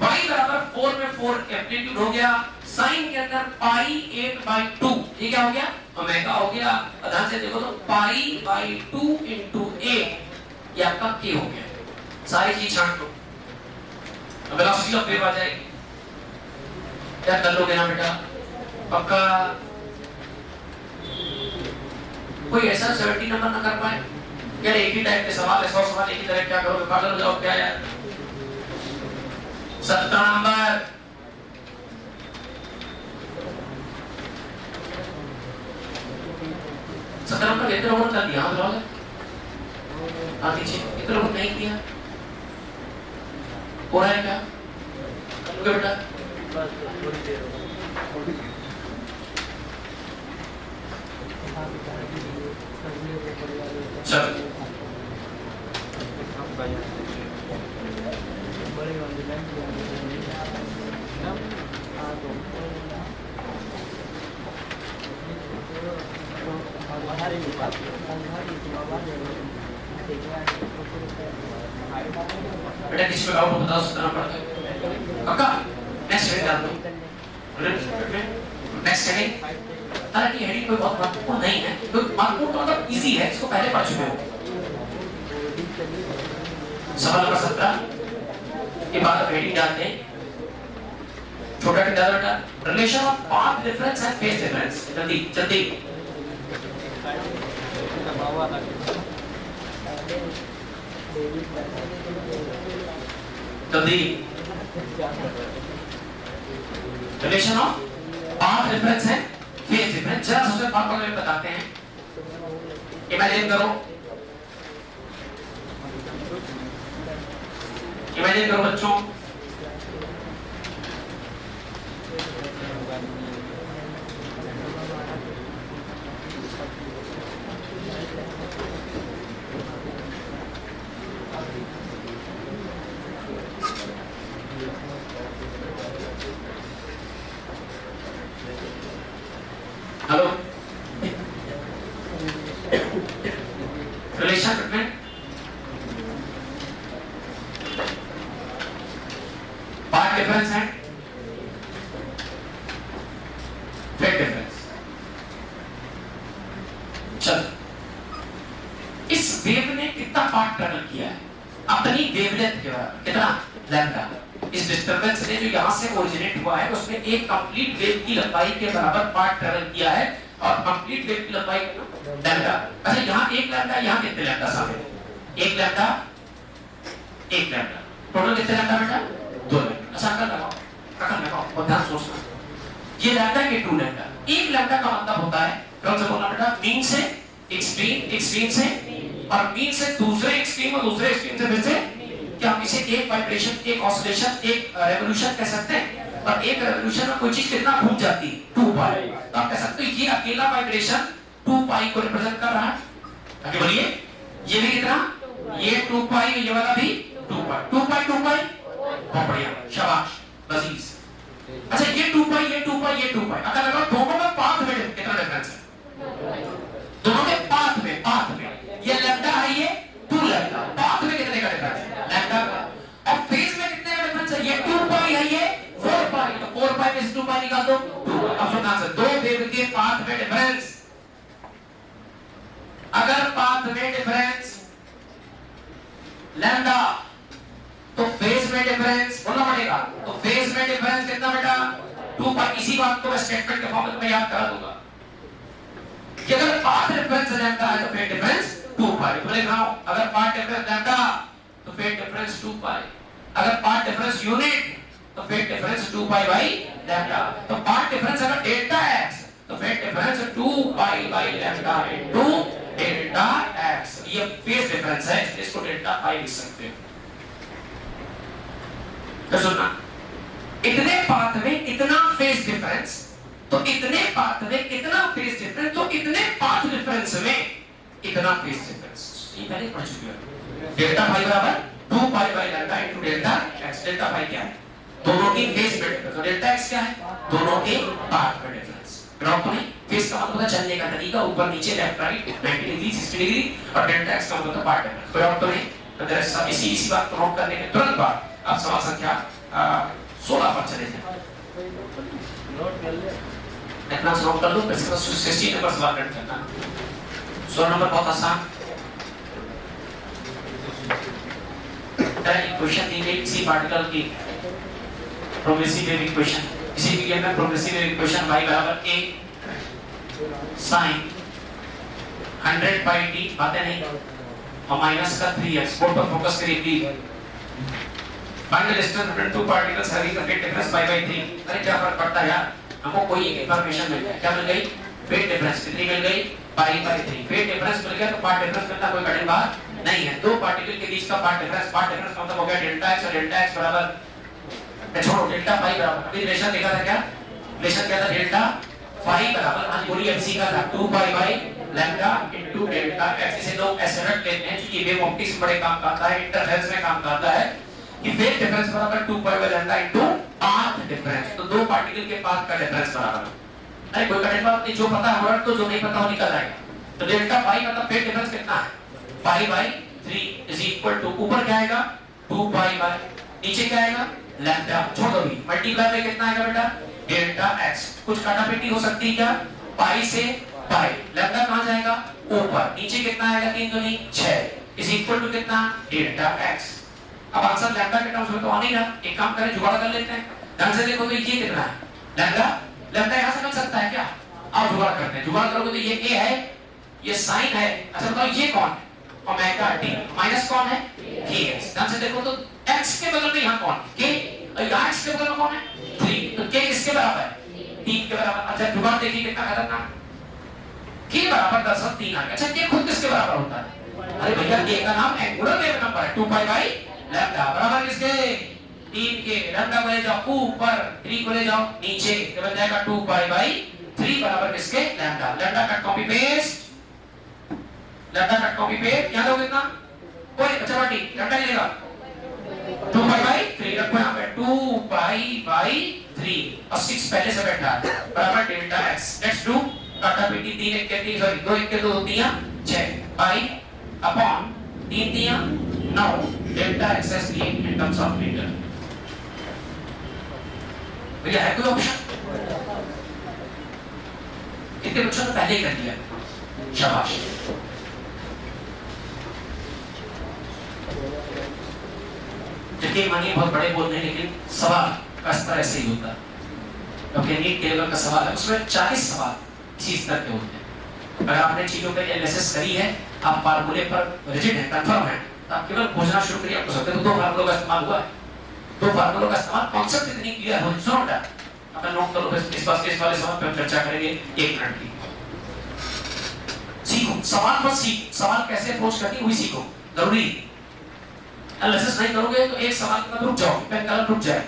y बराबर 4 में 4 एम्पलीट्यूड हो गया, साइन के अंदर पाई 8/2, ये क्या हो गया? ओमेगा हो गया। ध्यान से देखो तो पाई बाई 2 into a, ये आपका k हो गया। सारी चीज छांट दो, वेलोसिटी ऑफ वेव आ जाएगी। क्या कर लोगे ना बेटा? पक्का? कोई ऐसा 70 नंबर ना कर पाए यार? एक ही टाइप के सवाल है, 100 सवाल एक ही तरह, क्या करोगे? पागल हो जाओ क्या यार? 17 नंबर। इतने लोगों ने कर दिया, हाँ बताओ। दीजिए, इतने लोगों ने नहीं किया, हो रहा है क्या? करोगे बेटा? चलो बेटा, किसी को डाउट हो बताओ, सुनना पड़ता है। काका नेक्स्ट हेडिंग डाल दो। नेक्स्ट हेडिंग, हालांकि हेडिंग कोई बहुत महत्वपूर्ण नहीं है, तो महत्वपूर्ण तो मतलब इजी है, इसको पहले पढ़ चुके हो। सवाल नंबर 17 के बाद हेडिंग डालते हैं। छोटा टिक बेटा, relation of path difference and phase difference. जल्दी जल्दी जल्दी। रिलेशन ऑफ पाथ डिफरेंस है, फेज डिफरेंस। जरा सबसे फॉर्मूला में बताते हैं। इमेजिन करो, इमेजिन करो बच्चों, hello, relation between path difference and phase difference. चलो, इस वेव ने कितना पाथ ट्रैवल किया है? अपनी वेवलेंथ के बराबर, कितना? लैम्डा। इस डिस्टरबेंस ने जो यहां से ओरिजिनेट हुआ है, उसने एक कंप्लीट वेव की लंबाई के बराबर पाथ ट्रैवल किया है, और कंप्लीट वेव की लंबाई लैम्डा। अच्छा, यहां एक लैम्डा, यहां कितने लैम्डा शामिल? एक लैम्डा, एक लैम्डा, टोटल कितने लैम्डा बेटा? 2 लैम्डा। अच्छा अंकल लगाओ, और ध्यान सोचना, ये लैम्डा के 2 लैम्डा। एक लैम्डा का मतलब होता है, कौन सा बोलना बेटा? मीन से एक्सट्रीम, एक्सट्रीम से, और मीन से दूसरे एक्सट्रीम, और दूसरे एक्सट्रीम से फिर से, क्या हम इसे एक वाइब्रेशन, एक ऑसिलेशन, एक रेवोल्यूशन कह सकते हैं? और एक रेवोल्यूशन में कोई चीज कितना घूम जाती है? 2 पाई। तो आप कह सकते हो ये अकेला वाइब्रेशन 2 पाई को रिप्रेजेंट कर रहा है। आगे बोलिए, ये भी कितना? ये 2 पाई, ये वाला भी 2 पाई। 2 पाई 2 पाई, बहुत बढ़िया, शाबाश लजीज। अच्छा, ये 2 पाई, ये 2 पाई, ये 2 पाई। अगर लगाओ दोनों में पाथ में कितना डिफरेंस है? दोनों के पाथ में, ये लैम्डा है, ये 2 लैम्डा, पाथ में कितने का डिफरेंस? ध्यान से, दो वेव के पाथ में डिफरेंस, अगर पाथ में डिफरेंस लैम्डा तो फेज में डिफरेंस बोलना पड़ेगा, तो फेज में डिफरेंस कितना बेटा 2 पाई। इसी बात को मैं स्टेटमेंट के फॉर्म में याद करा दूंगा कि अगर पाथ डिफरेंस लैम्डा है तो फेज डिफरेंस 2 पाई। बोले रहा हूं अगर पाथ डिफरेंस लैम्डा तो फेज डिफरेंस 2 पाई, अगर पाथ डिफरेंस यूनिट तो phase difference 2 pi by lambda. तो पाथ डिफरेंस अगर डेल्टा x तो phase difference 2 pi by lambda into delta x। ये फेज डिफरेंस है, इसको डेल्टा पाई लिख सकते हो। तो सुनना, इतने पाथ में इतना फेज डिफरेंस, तो इतने पाथ में इतना फेज डिफरेंस, तो इतने पाथ डिफरेंस में इतना फेज डिफरेंस। ये पहले पढ़ चुके हो। डेल्टा पाई बराबर 2 pi by lambda into delta x। Delta pi क्या है? दोनों की फेज में डिफरेंस। तो डेल्टा x क्या है? दोनों के पाथ में डिफरेंस। ड्रॉप नहीं, फेज का मतलब चलने का तरीका, ऊपर नीचे लेफ्ट राइट 90 डिग्री 60 डिग्री, और डेल्टा x का मतलब पाथ डिफरेंस। कोई डाउट तो नहीं? तो जरा सब इसी बात को नोट करने के तुरंत बाद आप सवाल संख्या 16 पर चले जाएं। इतना नोट कर लो, फिर 16 नंबर सवाल करना करना। 16 नंबर बहुत आसान। एक क्वेश्चन दी गई किसी पार्टिकल की प्रोग्रेसिव वेव इक्वेशन, इसी के में प्रोग्रेसिव वेव इक्वेशन y बराबर a sin 100 pi t, बातें नहीं, और माइनस का 3x। बोर्ड पर फोकस करिए please. Find the distance between two particles having a phase difference pi by 3। अरे क्या फर्क पड़ता है यार, हमको कोई एक इंफॉर्मेशन मिल गई, क्या मिल गई? फेज डिफरेंस कितनी मिल गई? pi by 3। फेज डिफरेंस मिल गया तो पाथ डिफरेंस मिलना कोई कठिन बात नहीं है। दो पार्टिकल के बीच का पाथ डिफरेंस का मतलब हो गया डेल्टा x, और डेल्टा x बराबर छोड़ो डेल्टा पाई बराबर, अभी रिलेशन देखा था क्या? रिलेशन क्या था? डेल्टा पाई बराबर, आज बोली एमसी का था 2 pi by lambda into delta x। इसे लोग ऐसे रख लेते हैं क्योंकि वेव ऑप्टिक्स बड़े काम करता है, इंटरफेरेंस में काम करता है कि फेज डिफरेंस बराबर 2 pi by lambda into path difference. तो दो पार्टिकल के पाथ का डिफरेंस बराबर। अरे कोई कठिन बात नहीं, जो पता है वर्ड तो, जो नहीं पता वो निकल आएगा। तो डेल्टा पाई मतलब फेज डिफरेंस कितना है? Pi by 3 is equal to, ऊपर क्या आएगा? 2 पाई बाई, नीचे क्या आएगा? लैम्डा। छोड़ दो भी, मल्टीप्लाई में कितना आएगा बेटा? Delta x। कुछ काटापेटी हो सकती है क्या? पाई से पाई, लैम्डा कहां जाएगा? ऊपर। नीचे कितना आएगा? 3 दूनी 6 इज इक्वल टू कितना? Delta x। अब आंसर लैम्डा के टर्म्स में तो आ नहीं रहा, एक काम करें जुगाड़ कर लेते हैं। ध्यान से देखो तो ये कितना है? लैम्डा। लैम्डा यहां से मिल सकता है क्या? आप जुगाड़ करते हैं, जुगाड़ करोगे तो ये a है, ये साइन है। अच्छा बताओ ये कौन है? Omega t। माइनस कौन है? kx। ध्यान से देखो तो x के बगल में यहां कौन? k, और यहां x के बगल में कौन है? 3। तो k किसके बराबर है? 3 के बराबर। अच्छा जुगाड़ देखिए कितना खतरनाक, k बराबर 10 और 3 आ गया। अच्छा k खुद किसके बराबर होता है? अरे भैया k का नाम एंगुलर वेव नंबर है, 2 पाई बाई लैम्डा बराबर किसके? 3 के। लैम्डा को ले जाओ ऊपर, 3 को ले जाओ नीचे, तो बन जाएगा 2 पाई बाई 3 बराबर किसके? लैम्डा। लैम्डा का कॉपी पेस्ट, लैम्डा का कॉपी पेस्ट, यहां दोगे कितना? कोई अच्छा बाटी लैम्डा लेगा 2 पाई बाई 3 रखो यहां पे, 2 पाई बाई 3 और 6 पहले से बैठा है बराबर डेल्टा x। लेट्स डू काटापेटी, 3 1 के 3 सॉरी 2 1 के 2 3 6 pi upon 3 3 9 delta x S लिए इन टर्म्स ऑफ मीटर। भैया है कोई ऑप्शन? इतने बच्चों ने पहले ही कर दिया, शाबाश। जबकि मानिए बहुत बड़े बोल रहे हैं, लेकिन सवाल का स्तर ऐसे ही होता है। क्योंकि नीट के लेवल का सवाल है, उसमें 40 सवाल इसी स्तर के होते हैं। अगर आपने चीजों का एनालिसिस करी है, आप फार्मूले पर रिजिड है, कंफर्म है, तो आप केवल खोजना शुरू करिए, आप सकते हो 2 फार्मूलों का इस्तेमाल हुआ है, 2 फार्मूलों का इस्तेमाल, कॉन्सेप्ट इतनी क्लियर हो सुनो बेटा, अपना नोट करो, इस वाले सवाल पर चर्चा करेंगे 1 मिनट की। सीखो सवाल पर, सीख सवाल कैसे अप्रोच करनी है वही सीखो, जरूरी। एनालिसिस नहीं करोगे तो एक सवाल पर रुक जाओ, पेन कलम रुक जाए।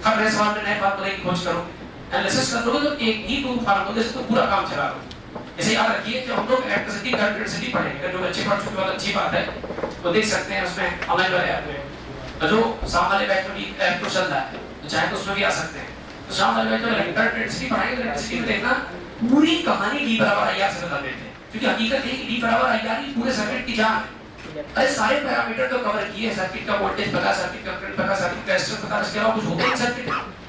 हर नए सवाल में नए फार्मूले की खोज करो, एनालिसिस कर लोगे तो एक ही 2 फार्मूले से तो पूरा काम चला लो। जैसे याद रखिए जब हम लोग इलेक्ट्रिसिटी करंट डेंसिटी पढ़ेंगे, जो बच्चे पढ़ चुके बहुत अच्छी बात है, तो देख सकते हैं उसमें ऑनलाइन वाले ऐप में, तो जो शाम वाले बैच में भी ऐप तो चल रहा है, तो चाहे तो उसमें भी आ सकते हैं। तो शाम वाले बैच में करंट डेंसिटी पढ़ाएंगे, तो डेंसिटी में देखना पूरी कहानी D बराबर IR से बता देते हैं, क्योंकि हकीकत है कि D बराबर IR ही पूरे सर्किट की जान है। अरे सारे पैरामीटर तो कवर किए, सर्किट का वोल्टेज पता, सर्किट का करंट पता, सर्किट का रेजिस्टेंस पता, इसके अलावा कुछ होता नहीं सर्किट।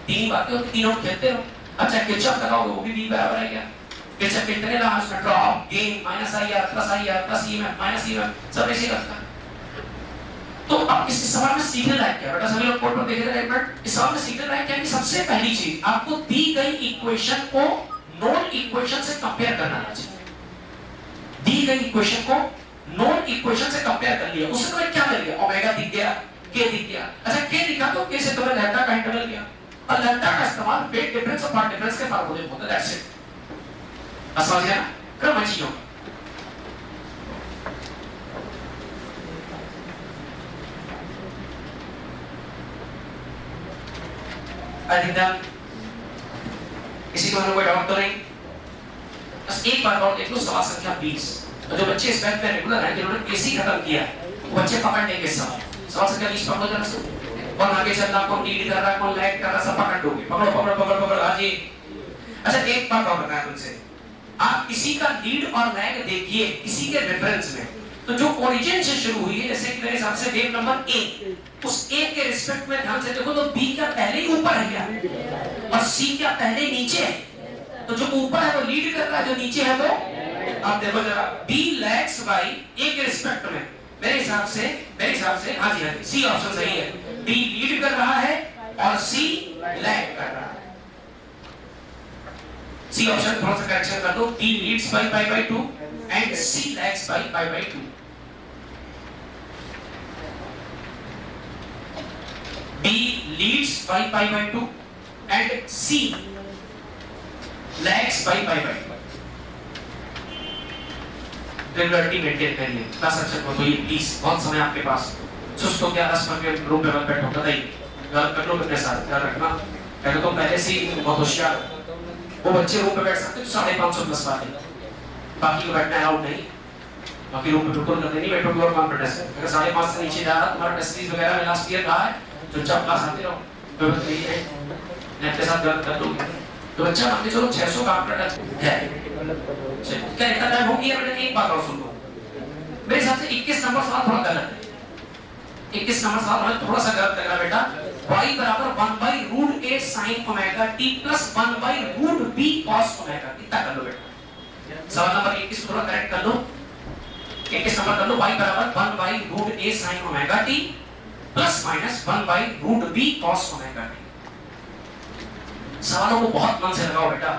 तीन बातें होती, तीनों खेलते रहो। अच्छा किरचॉफ लगाओगे वो भी V बराबर है क्या? किरचॉफ कितने ला उसमें drop, gain, minus IR, plus EMF, minus EMF सब ऐसे करता है। तो अब इस सवाल में सीखने लायक क्या है बेटा? सभी लोग बोर्ड पर देख रहे हैं, बट इस सवाल में सीखने लायक क्या है कि सबसे पहली चीज आपको दी गई इक्वेशन को नोन इक्वेशन से कंपेयर करना आना चाहिए। दी गई इक्वेशन को नोन इक्वेशन से कंपेयर कर लिया, उससे तुम्हें क्या मिल गया? ओमेगा दिख गया, के दिख गया। अच्छा के दिखा तो के से तुम्हें लैम्डा का हिंट मिल गया, और लैम्डा का इस्तेमाल वेट डिफरेंस और पार्ट डिफरेंस के फार्मूले में होता है। That's it. समझ गया ना? क्रम चीजों आई थिंक दैट किसी को कोई डाउट तो नहीं? बस एक बार और देख लो, सवाल संख्या 20। और जो बच्चे इस बैच में रेगुलर हैं, जिन्होंने केसी खत्म किया है, वो बच्चे पकड़ लेंगे सवाल संख्या 20 पकड़ो जरा से। कौन आगे चल रहा, कौन लीड कर रहा है, कौन लैग कर रहा है, सब पकड़ लोगे। पकड़ो पकड़ो पकड़ो पकड़ो हाँ जी। अच्छा एक बात और बताया तुमसे, आप किसी का लीड और लैग देखिए किसी के रेफरेंस में, तो जो ओरिजिन से शुरू हुई है, जैसे कि मेरे हिसाब से वेव नंबर A, उस A के रिस्पेक्ट में ध्यान से देखो तो B क्या पहले ही ऊपर है क्या, और C क्या पहले नीचे है? तो जो ऊपर है वो लीड कर रहा है, जो नीचे है वो, आप देखो जरा, B lags by A के रिस्पेक्ट में। मेरे हिसाब से हाँ जी C ऑप्शन सही है। B लीड कर रहा है और C लैग कर रहा है। C ऑप्शन थोड़ा सा करेक्शन कर दो, B leads by pi by 2 and C lags by pi by 2। B leads by pi by 2 and C lags by pi by 2। Regularity maintain करिए। क्लास अच्छा को तो ये प्लीज, बहुत समय आपके पास, सुस्त हो गया 10 मिनट के रूम में बैठो, बताइए गलत कर लो अपने साथ, ध्यान रखना। पहले तो पहले से ही बहुत होशियार, वो बच्चे रूम में बैठ सकते हैं 550 प्लस बातें, बाकी को बैठना अलाउड नहीं। बाकी रूम में बिल्कुल करते नहीं बैठोगे और कॉन्फिडेंस है। अगर 5.5 से नीचे जा रहा तुम्हारा टेस्ट सीरीज वगैरह में लास्ट ईयर रहा है, चुपचाप क्लास आते रहो, जरूरत नहीं है नेट के साथ गलत कर दोगे तो बच्चा मान के चलो 600 का आंकड़ा है। क्या इतना टाइम हो गया? मैंने एक बात और सुन लो, मेरे हिसाब से 21 नंबर सवाल थोड़ा गलत है। 21 नंबर सवाल हमें थोड़ा सा गलत लगा बेटा। y बराबर 1/√a sin omega t plus 1/√b cos omega t। इतना कर लो बेटा, सवाल नंबर 21 थोड़ा करेक्ट कर लो। 21 नंबर कर लो, y बराबर 1/√a sin omega t plus minus 1/√b cos omega t। सवालों को बहुत मन से लगाओ बेटा,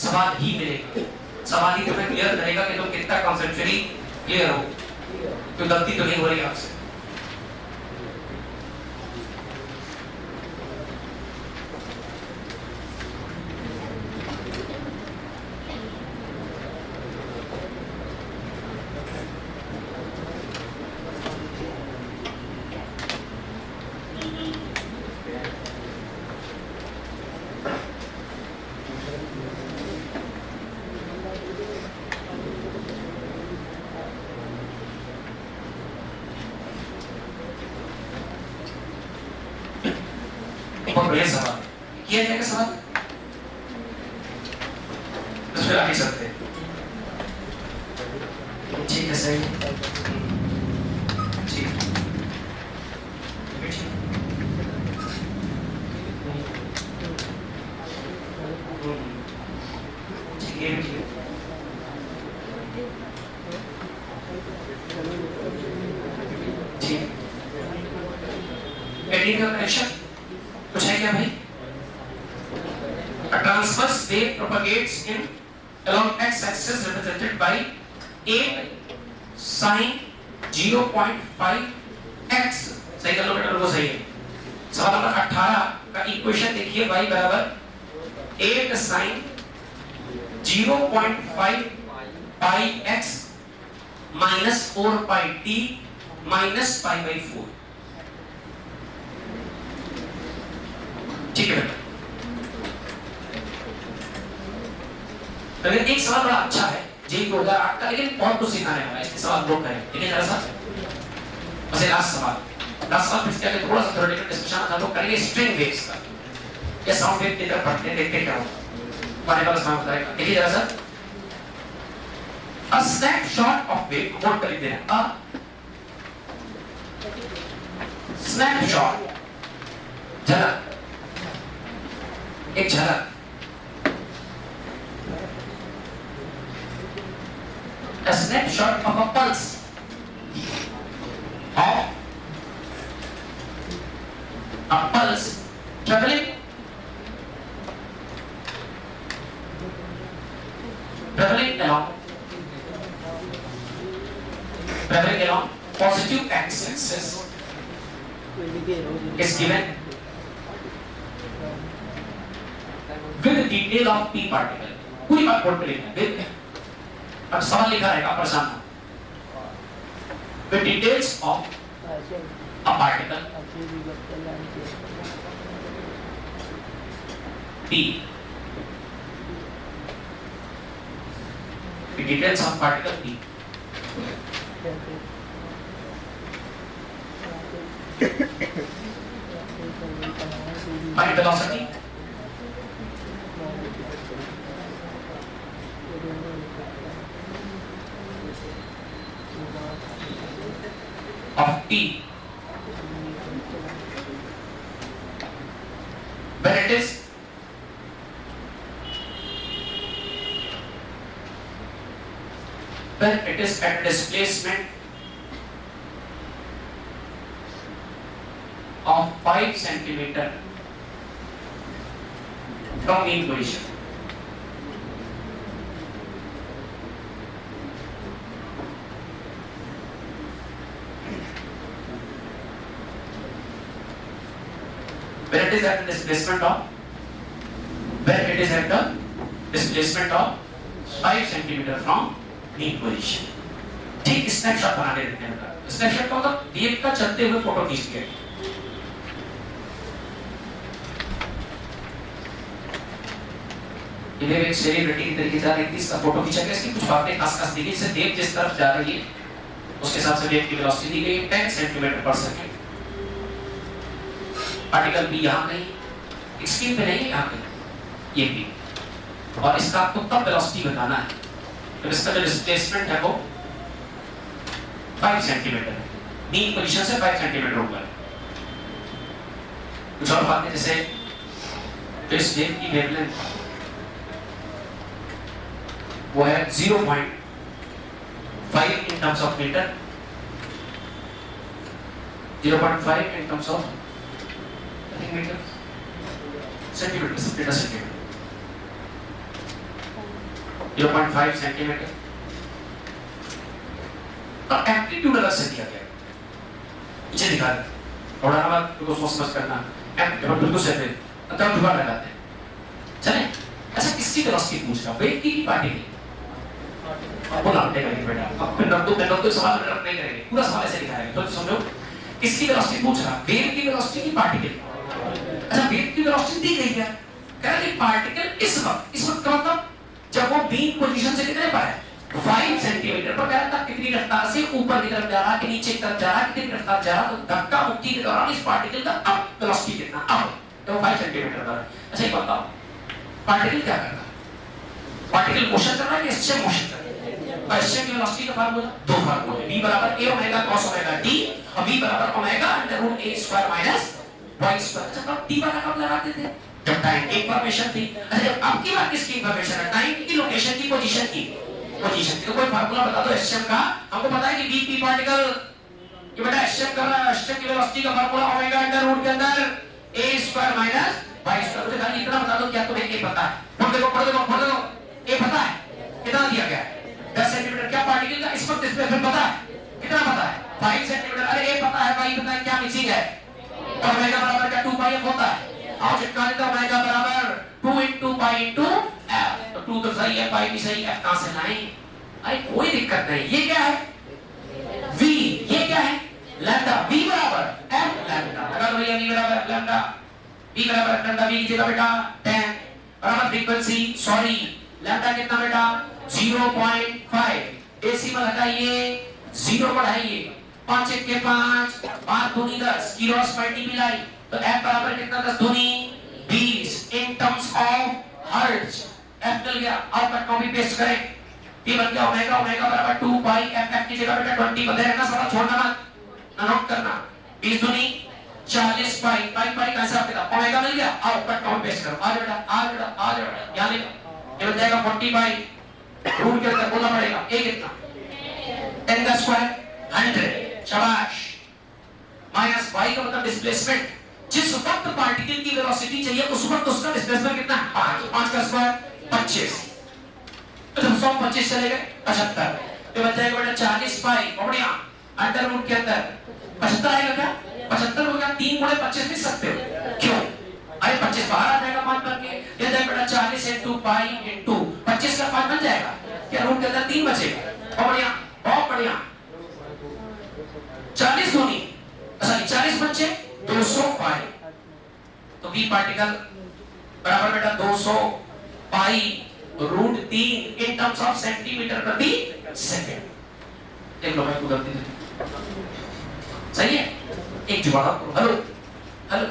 सवाल ही मिलेगा, सवाल ही तुम्हें क्लियर करेगा कि तुम कितना कॉन्सेप्चुअली क्लियर हो, कोई गलती तो नहीं हो रही आपसे। बहुत बढ़िया सवाल किया जाएगा, सवाल इस पर आगे चलते हैं। ठीक है सही, ठीक ठीक एडिंग का कनेक्शन कुछ है क्या भाई? A transverse wave propagates in along x-axis represented by 8 sin 0.5 x। सही कर लो बेटा, वो सही है। सवाल नंबर 18 का इक्वेशन देखिए, y बराबर 8 sin 0.5 pi x minus 4 pi t minus pi by 4। ठीक है बेटा, लेकिन एक सवाल बड़ा अच्छा है जेई 2008 का, लेकिन बहुत कुछ सिखाने वाला है, इसके सवाल दो करें। ठीक है जरा सा, बस लास्ट सवाल फिर इसके थोड़ा सा थ्योरेटिकल डिस्कशन हम लोग करेंगे स्ट्रिंग वेव्स का, या साउंड वेव की तरफ पढ़ते हैं, देखते क्या होगा हमारे पास समय बताएगा। देखिए जरा सा, a snapshot of wave, note कर लेते हैं, स्नैपशॉट, झलक, एक झलक, a snapshot of a pulse of a pulse traveling along positive x-axis is given with the detail of p particle. पूरी बात बोर्ड पे लिखना है, with अब सवाल लिखा रहेगा प्रश्न with details of a particle p, the details of particle p, find velocity of p when it is at displacement of 5 centimeter from mean position. When it is at the displacement of 5 centimeter from mean position. ठीक snapshot बना के देते हैं। Snapshot का मतलब wave का चलते हुए फोटो खींच के। ये एक सेलिब्रिटी की तरीके से आ रही थी, इसका फोटो खींचा गया, इसकी कुछ बातें खास दी गई, इससे वेव जिस तरफ जा रही है उसके हिसाब से वेव की वेलोसिटी दी गई 10 सेंटीमीटर पर सेकंड। पार्टिकल भी यहाँ कहीं स्क्रीन पे नहीं, यहाँ कहीं ये भी, और इसका आपको तब वेलोसिटी बताना है तो इसका जो डिस्प्लेसमेंट है वो 5 सेंटीमीटर है, मीन पोजीशन से 5 सेंटीमीटर ऊपर। कुछ और बातें जैसे तो इस वेव की वेवलेंथ वो है 0.5 in terms of meter, 0.5 in terms of meter, centimeter, 0.5 centimetre. और एम्पलीट्यूड अलग से दिया गया, नीचे दिखा दे थोड़ा ना बात तो सोच समझ करना, एम्पलीट्यूड बिल्कुल सेपरेट, अंतर जुगाड़ लगाते हैं। चलें, अच्छा किसकी वेलोसिटी पूछ रहा, वेव की पार्टिकल? आपको नाम देगा ये बेटा, अब फिर तो सवाल इंटरप्ट नहीं करेंगे, पूरा सवाल ऐसे लिखा है तो समझो किसकी वेलोसिटी पूछ रहा, वेव की वेलोसिटी की पार्टिकल। अच्छा वेव की वेलोसिटी दी गई है, कह रहा है पार्टिकल इस वक्त का मतलब जब वो बीम पोजीशन से कितने पर है 5 सेंटीमीटर पर, कह रहा था कितनी रफ्तार से ऊपर की तरफ जा रहा है कि नीचे की तरफ जा रहा है, कितनी रफ्तार जा रहा है, तो धक्का मुक्की के दौरान इस पार्टिकल का अब वेलोसिटी कितना अब तो 5 सेंटीमीटर पर। अच्छा एक बताओ पार्टिकल क्या कर रहा है, पार्टिकल मोशन कर रहा है कि एसएम मोशन कर रहा है? एसएम की वेलोसिटी का फार्मूला दो फार्मूले, v बराबर a omega cos omega t और v बराबर omega under root a square minus y square. अच्छा कब t वाला कब लगाते थे जब टाइम की इंफॉर्मेशन थी। अच्छा जब आपकी बात किसकी इंफॉर्मेशन है, टाइम की, लोकेशन की, पोजीशन की, तो कोई फार्मूला बता दो एसएम का। हमको पता है कि v p पार्टिकल ये बेटा एसएम कर रहा है, एसएम की वेलोसिटी का फार्मूला ओमेगा अंडर रूट के अंदर a square minus y square. मुझे खाली इतना बता दो क्या तुम्हें ये पता है, पढ़ देखो ये पता है कितना दिया गया है 10 सेंटीमीटर। क्या पार्टिकल का इस वक्त डिस्प्लेसमेंट पता है कितना पता है 5 सेंटीमीटर। अरे ये पता है भाई, पता है क्या मिसिंग है, ओमेगा बराबर क्या 2 पाई f होता है। आओ चिपका देता हूं, ओमेगा बराबर 2 into पाई into f, तो 2 तो सही है, पाई भी सही है, f कहां से लाएं? अरे कोई दिक्कत नहीं, ये क्या है v, ये क्या है लैम्डा, v बराबर f लैम्डा। अगर भैया v बराबर लैम्डा, v बराबर लैम्डा, v की जगह बेटा 10 बराबर फ्रीक्वेंसी, सॉरी लैम्डा कितना बेटा 0.5, डेसिमल हटाइए 0 बढ़ाइए, 5 1 के 5, 5 दूनी 10 की क्रॉस मल्टीप्लाई, तो f बराबर कितना 10 दूनी 20 इन टर्म्स ऑफ हर्ट्ज। f मिल गया, अब तक कॉपी पेस्ट करें, t बन गया ओमेगा बराबर 2 पाई f की जगह बेटा 20 बदले रहना, सारा छोड़ना मत, नोट करना 20 दूनी 40 पाई पाई पाई का हिसाब किताब ओमेगा मिल गया। आओ कट कॉपी पेस्ट करो, आ बेटा आ बेटा आ बेटा, यहां लिखो। ये बन जाएगा 40 पाई रूट के अंदर बोलना पड़ेगा a कितना 10 का स्क्वायर 100। शाबाश। माइनस y का मतलब डिस्प्लेसमेंट, जिस वक्त पार्टिकल की वेलोसिटी चाहिए उस वक्त उसका डिस्प्लेसमेंट कितना है 5। 5 का स्क्वायर 25। तो जब 100 25 चले गए 75। तो बच जाएगा बेटा 40 पाई बढ़िया अंडर रूट के अंदर 75 आएगा क्या 75 हो गया। 3 गुणे 25 लिख सकते हो, क्यों अरे 25 बाहर आ जाएगा 5 करके, ये जाए बेटा 40 into पाई into 25 का 5 बन जाएगा क्या, रूट के अंदर 3 बचेगा। बढ़िया बहुत बढ़िया। 40 दूनी सॉरी 40 बचे 200 पाई, तो v पार्टिकल बराबर बेटा 200 pi root 3 in terms of centimetre प्रति सेकंड। देख लो मैं को गलती नहीं सही है। एक जुगाड़ करो, हेलो हेलो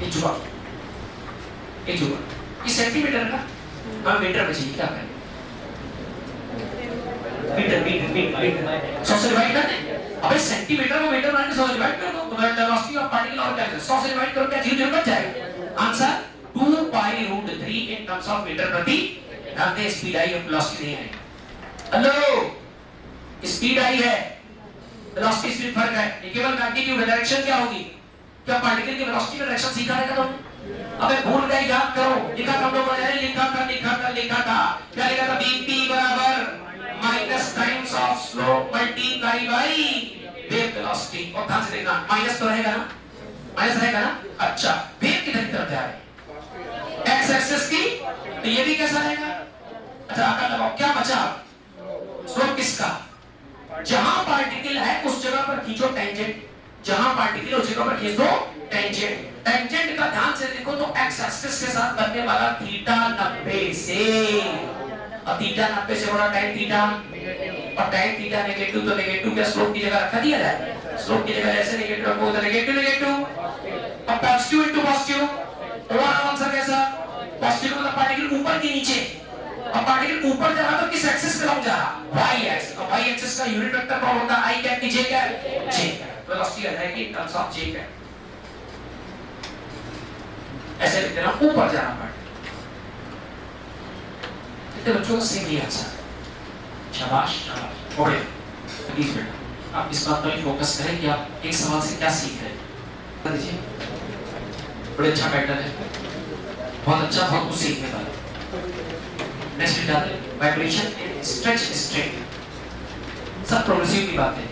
एक जुगाड़ ये सेंटीमीटर का हम मीटर में चाहिए क्या करें, मीटर मीटर मीटर 100 से डिवाइड कर दें। अबे सेंटीमीटर को मीटर में 100 से डिवाइड कर दो तो वेलोसिटी ऑफ पार्टिकल और क्या है 100 से डिवाइड करो क्या 0 बच जाएगा। Answer 2 pi root 3 in terms of metre प्रति। ध्यान दें स्पीड आई और वेलोसिटी नहीं है। हेलो स्पीड आई है वेलोसिटी स्पीड फर्क है, ये केवल मैग्नीट्यूड है। डायरेक्शन क्या होगी, क्या पार्टिकल की वेलोसिटी का डायरेक्शन सीखा रहेगा तुम? अबे भूल गए, याद करो। लिखा कब लोगों ने लिखा था क्या लिखा था vp बराबर minus times of slope multiply by wave velocity. और ध्यान से देखना माइनस तो रहेगा ना, माइनस रहेगा ना। अच्छा वेव किधर तरफ जा रही है एक्स एक्सिस की, तो ये भी कैसा रहेगा। अच्छा आकर लगाओ क्या बचा स्लोप किसका, जहां पार्टिकल है उस जगह पर खींचो टेंजेंट, जहां पार्टिकल उस जगह पर खींच दो टेंजेंट। टेंजेंट का ध्यान से देखो तो एक्स एक्सिस के साथ बनने वाला थीटा 90 से, और थीटा 90 से बड़ा tan थीटा, और tan थीटा नेगेटिव तो नेगेटिव क्या स्लोप की जगह रखा दिया जाए, स्लोप की जगह ऐसे नेगेटिव रखो तो नेगेटिव नेगेटिव, और positive into positive. Overall answer कैसा, पॉजिटिव मतलब पार्टिकल ऊपर के नीचे, और पार्टिकल ऊपर जा रहा तो किस एक्सिस पे जा रहा y एक्सिस, और y एक्सिस का यूनिट वेक्टर कौन होता है i कैप की j कैप j, वेलोसिटी आ जाएगी इन टर्म्स ऑफ j कैप। ऐसे लिख देना ऊपर जा रहा पार्टिकल। कितने बच्चों को सही आंसर, शाबाश शाबाश ओके। प्लीज बेटा आप इस बात पर फोकस करें कि आप एक सवाल से क्या सीख रहे हैं। देखिए बड़े अच्छा पैटर्न है, बहुत अच्छा, बहुत कुछ सीखने वाला। नेक्स्ट डालते हैं वाइब्रेशन स्ट्रेच स्ट्रेन, सब प्रोग्रेसिव की बात है।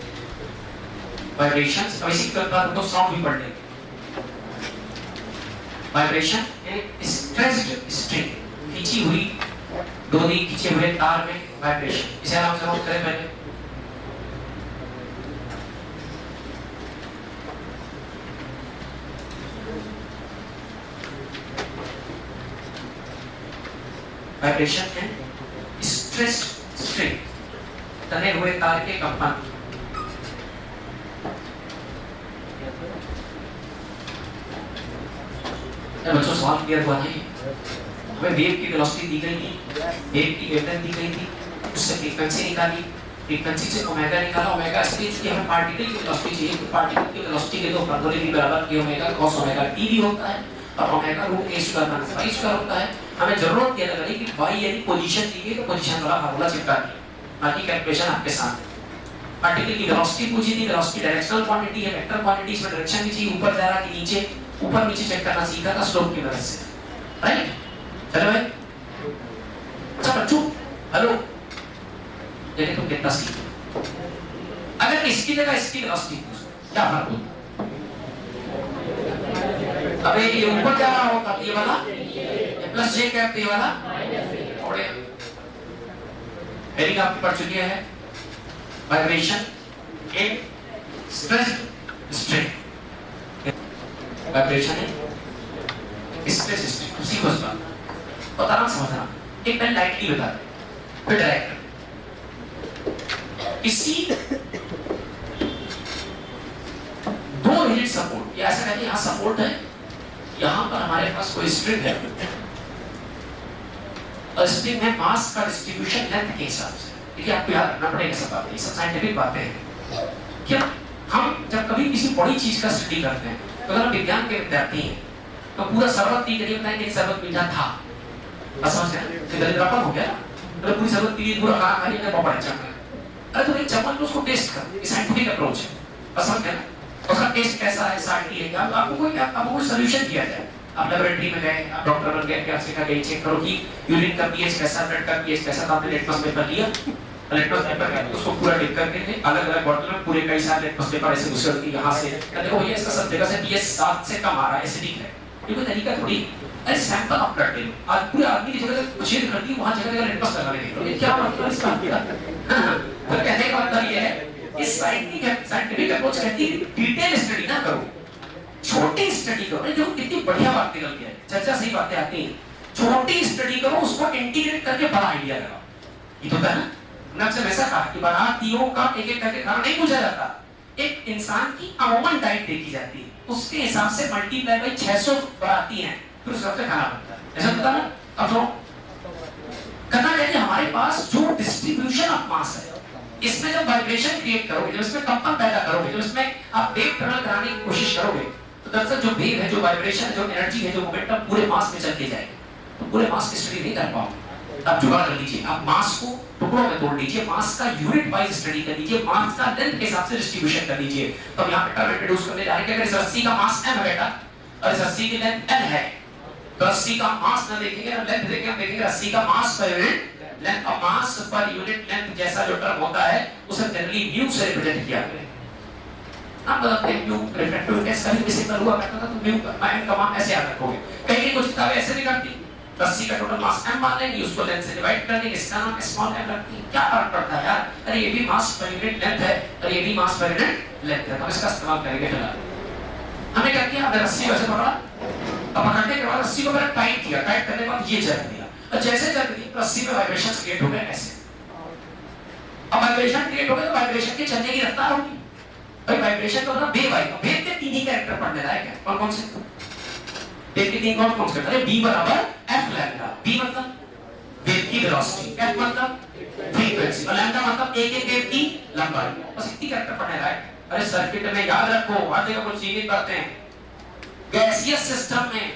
वाइब्रेशंस अब इसी के बाद तो साउंड भी पढ़ लेंगे। वाइब्रेशन स्ट्रेच्ड स्ट्रिंग, खींची हुई डोरी, खींचे हुए तार में वाइब्रेशन। इसे आप नोट करें पहले। वाइब्रेशन है स्ट्रेच्ड स्ट्रिंग, तने हुए तार के कंपन। बच्चों सवाल क्लियर हुआ नहीं? हमें वेव की वेलोसिटी दी गई थी, वेव की वेवलेंथ दी गई थी, उससे फ्रीक्वेंसी निकाली, फ्रीक्वेंसी से ओमेगा निकाला। ओमेगा इसलिए कि हमें पार्टिकल की वेलोसिटी चाहिए, तो पार्टिकल की वेलोसिटी के दो फॉर्मूले भी बराबर के ओमेगा cos ओमेगा t भी होता है, और omega root a square minus y square होता है। हमें जरूरत ये लगी कि y यानी पोजीशन दी गई तो पोजीशन वाला फार्मूला चिपका दिया, बाकी कैलकुलेशन आपके साथ। पार्टिकल की वेलोसिटी पूछी थी, वेलोसिटी डायरेक्शनल क्वांटिटी है, वेक्टर क्वांटिटी, इसमें डायरेक्शन भी चाहिए, ऊपर जा रहा कि नीचे, ऊपर नीचे चेक करना सीखा था स्लोप की मदद से, राइट। चलो भाई अच्छा बच्चों हेलो, देखिए तुम कितना सीखे। अगर इसकी जगह इसकी वेलोसिटी पूछ क्या फर्क होता? अबे ये ऊपर जा रहा होता ये वाला प्लस j कैप, ये वाला और हेडिंग आपकी पढ़ चुकी है vibration in stretched string. Vibration है स्ट्रेच्ड स्ट्रिंग, उसी को पता ना समझना। एक पेन लाइटली बता दे फिर डायरेक्ट इसी दो रिजिड सपोर्ट, या ऐसा कहते हैं यहां सपोर्ट है, यहां पर हमारे पास कोई स्ट्रिंग है, और स्ट्रिंग में मास का डिस्ट्रीब्यूशन लेंथ के हिसाब से। देखिए आपको याद रखना पड़ेगा सब बातें, सब साइंटिफिक बातें हैं। क्या हम जब कभी किसी बड़ी चीज का स्टडी करते हैं, तो अगर हम विज्ञान के विद्यार्थी हैं तो पूरा शरबत पी करिए बताएंगे शरबत मीठा था, समझ गए? फिर दरिद्रपन हो गया ना, मतलब पूरी शरबत पी पूरा खाना खा लिया पापड़ चमक। अरे तो एक चम्मच उसको टेस्ट कर, ये साइंटिफिक अप्रोच है, समझ गए? उसका टेस्ट कैसा है, साल्टी है क्या, आपको कोई सॉल्यूशन दिया जाए। आप लेबोरेटरी में गए, आप डॉक्टर बन गए, क्या सीखा गए, चेक करो कि यूरिन का पीएच कैसा, ब्लड का पीएच कैसा, तो आपने लिटमस पेपर लिया, लिटमस पेपर उसको पूरा टिक करके अलग-अलग बोतल में पूरे कई सारे लिटमस पेपर ऐसे घुसेड़ के यहाँ से देखो भैया इसका सब जगह से पीएच 7 से कम आ रहा है, एसिडिक है। ये कोई तरीका थोड़ी, अरे सैंपल आप ब्लड ले लो, आज पूरे आदमी की जगह छेद कर दी, वहां जगह लिटमस लगा ले, ये क्या मतलब इसका? तो कहने का मतलब ये है इस साइंटिफिक अप्रोच कहती है डिटेल स्टडी ना करो, छोटी स्टडी करो। जो कितनी बढ़िया बात निकल के है, चर्चा सही बातें आती हैं, छोटी स्टडी करो, उसको इंटीग्रेट करके बड़ा आइडिया लगाओ। ये तो है ना, मैंने आपसे वैसा कहा कि बारातियों का एक एक करके खाना नहीं पूछा जाता, एक इंसान की अमूमन डाइट देखी जाती है, उसके हिसाब से मल्टीप्लाई बाई 600 बाराती हैं, फिर उस हिसाब से खाना बनता है, ऐसा होता ना। अब तो करना चाहिए हमारे पास जो डिस्ट्रीब्यूशन ऑफ मास है, इसमें जब वाइब्रेशन क्रिएट करोगे, जब इसमें कंपन पैदा करोगे, जब इसमें आप वेव ट्रेवल कराने की कोशिश करोगे, तो दरअसल जो वेव है, जो वाइब्रेशन है, जो एनर्जी है, जो मोमेंटम पूरे मास में चल के जाएगा, तो पूरे मास की स्टडी नहीं कर पाओगे। आप जुगाड़ कर लीजिए, आप मास को टुकड़ों में तोड़ लीजिए, मास का यूनिट वाइज स्टडी कर लीजिए, मास का लेंथ के हिसाब से डिस्ट्रीब्यूशन कर लीजिए। तो हम यहाँ पे टर्म इंट्रोड्यूस करने जा रहे हैं कि अगर इस रस्सी का मास m है बेटा और इस रस्सी की लेंथ l है, तो रस्सी का मास ना देखेंगे ना लेंथ देखेंगे, हम देखेंगे रस्सी का मास पर यूनिट लेंथ और मास पर यूनिट लेंथ जैसा जो टर्म होता है उसे जनरली म्यू से रिप्रेजेंट किया गया है। आप बताते हैं म्यू रिफ्रैक्टिव टेस्ट कभी भी सिग्नल हुआ करता था तो म्यू का m का मान ऐसे याद रखोगे। कई कुछ किताबें ऐसे नहीं करती, रस्सी का टोटल मास m मान लेंगे, उसको लेंथ से डिवाइड कर देंगे, इसका नाम स्मॉल m रखती है। क्या फर्क पड़ता है यार, अरे ये भी मास पर यूनिट लेंथ है और ये भी मास पर यूनिट लेंथ है, हम इसका इस्तेमाल करेंगे। फिलहाल हमने क्या किया, हमने रस्सी वैसे पकड़ा, अब पकड़ने के बाद रस्सी को मैंने टाइट किया, टाइट करने के बाद ये जग दिया, और जैसे जग दी रस्सी में वाइब्रेशंस क्रिएट हो गए ऐसे। अब वाइब्रेशन क्रिएट हो गए तो वाइब्रेशन के चलने की रफ्तार होगी, भाई वाइब्रेशन का मतलब वेव आएगा। वेव के तीन ही कैरेक्टर पढ़ने लायक है, कौन कौन से? वेव के तीन कौन से? अरे v बराबर f लैम्डा, v मतलब वेव की वेलोसिटी, f मतलब फ्रीक्वेंसी और लैम्डा मतलब एक एक वेव की लंबाई। बस इतनी कैरेक्टर पढ़ने लायक। अरे सर्किट में याद रखो, हर जगह कुछ चीजें करते हैं, गैसियस सिस्टम में,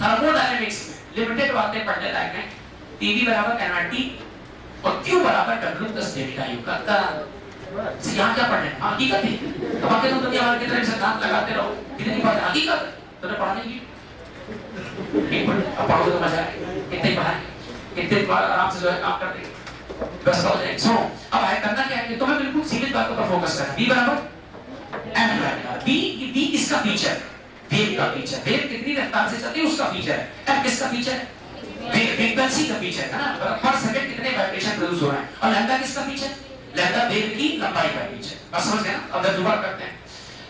थर्मोडायनेमिक्स में लिमिटेड बातें पढ़ने लायक हैं। pv बराबर nRT और q बराबर w प्लस डेल्टा u का यहाँ क्या पढ़ने? हकीकत है, तो बाकी तुम दुनिया भर की तरह सिद्धांत लगाते रहो, कितनी बात हकीकत तुमने पढ़ाने की नहीं पढ़, अब पढ़ोगे तो मजा आएगा, कितने पढ़ाएंगे, कितने बार आराम से जो है काम कर देंगे, बस हो जाएगा। सुनो अब है करना क्या है, तुम्हें बिल्कुल सीमित बातों पर फोकस करना। v बराबर m लैम्डा, v किसका फीचर? वेव का फीचर, वेव कितनी रफ्तार से चलती है उसका फीचर है। m किसका फीचर है? फ्रीक्वेंसी का फीचर है ना, पर सेकंड कितने वाइब्रेशन प्रोड्यूस हो रहे हैं। और लैम्डा किसका फीचर? लैम्डा वेव की लंबाई का फीचर। बस समझ गए ना? अब जुगाड़ करते हैं।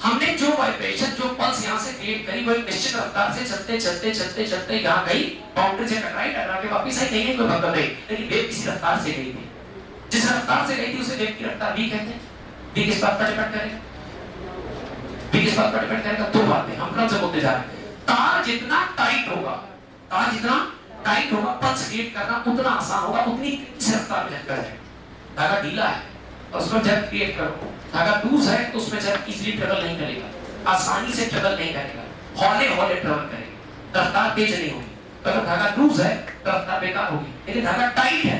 हमने जो वाइब्रेशन, जो पल्स यहां से क्रिएट करी, वो एक निश्चित रफ्तार से चलते चलते चलते चलते यहां गई, बाउंड्री से टकराई, टकरा के वापस आई, कहीं कोई मतलब नहीं, लेकिन वेव किसी रफ्तार से गई थी। जिस रफ्तार से गई थी उसे वेव की रफ्तार v कहते हैं। v किस बात पर डिपेंड करेगा? v किस बात पर डिपेंड करेगा? दो बातें हम कल से बोलते जा रहे हैं। तार जितना टाइट होगा, तार जितना टाइट होगा, पल्स क्रिएट करना उतना आसान होगा, उतनी इस रफ्तार में झटका जाएगा। धागा ढीला है और उसमें जब क्रिएट करो, धागा लूज है तो उसमें जब इजीली ट्रेवल नहीं करेगा, आसानी से ट्रेवल नहीं करेगा, हौले हौले ट्रेवल करेगा, रफ्तार तेज नहीं होगी। तो अगर धागा लूज है तो रफ्तार बेकार होगी, लेकिन धागा टाइट है,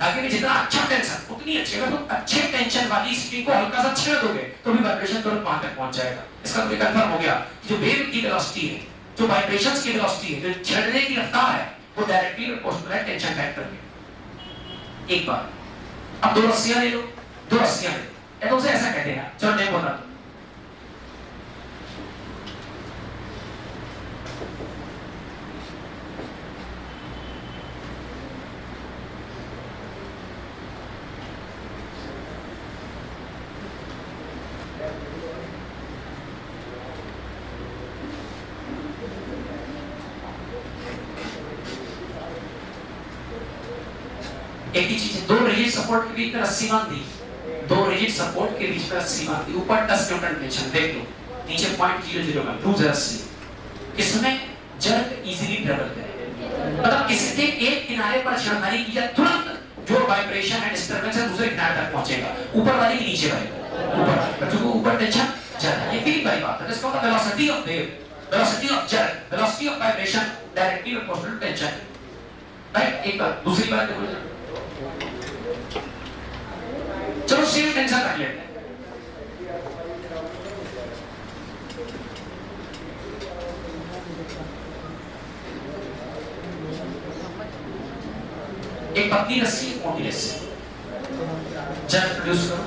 धागे में जितना अच्छा टेंशन उतनी अच्छी। अगर तुम अच्छे टेंशन वाली स्ट्रिंग को हल्का सा छेड़ दोगे तो भी वाइब्रेशन तुरंत वहां तक पहुंच जाएगा। इसका तो कंफर्म हो गया, जो वेव की वेलोसिटी है, जो वाइब्रेशंस की वेलोसिटी है, जो छेड़ने की रफ्तार है, वो डायरेक्टली प्रोपोर्शनल है टेंशन फैक्टर के। एक बार अब दो रस्सियां ले लो, दो रस्सियां ले लो, या तो उसे ऐसा कहते हैं, चलो नहीं बोलना, एक ही चीज है, दो रिजिड सपोर्ट के बीच में रस्सी बांध दी, दो रिजिड सपोर्ट के बीच में रस्सी बांध दी, ऊपर 10 न्यूटन टेंशन, देख लो नीचे 0.00 में लूज रस्सी, इसमें जर्क इजीली ट्रेवल करेगा। मतलब किसके एक किनारे पर छेड़खानी की जाए, तुरंत जो वाइब्रेशन है, डिस्टरबेंस है, दूसरे किनारे तक पहुंचेगा, ऊपर वाले के नीचे रहेगा। ऊपर आएगा, क्योंकि ऊपर टेंशन ज्यादा है। ये फीलिंग वाली बात है। इसका मतलब velocity of wave, velocity of jet, velocity of vibration directly proportional to tension, right. एक बात, दूसरी बात देखो, चलो सेम टेंशन रख लेते हैं। एक पतली रस्सी, एक मोटी रस्सी, जेट प्रोड्यूस करो,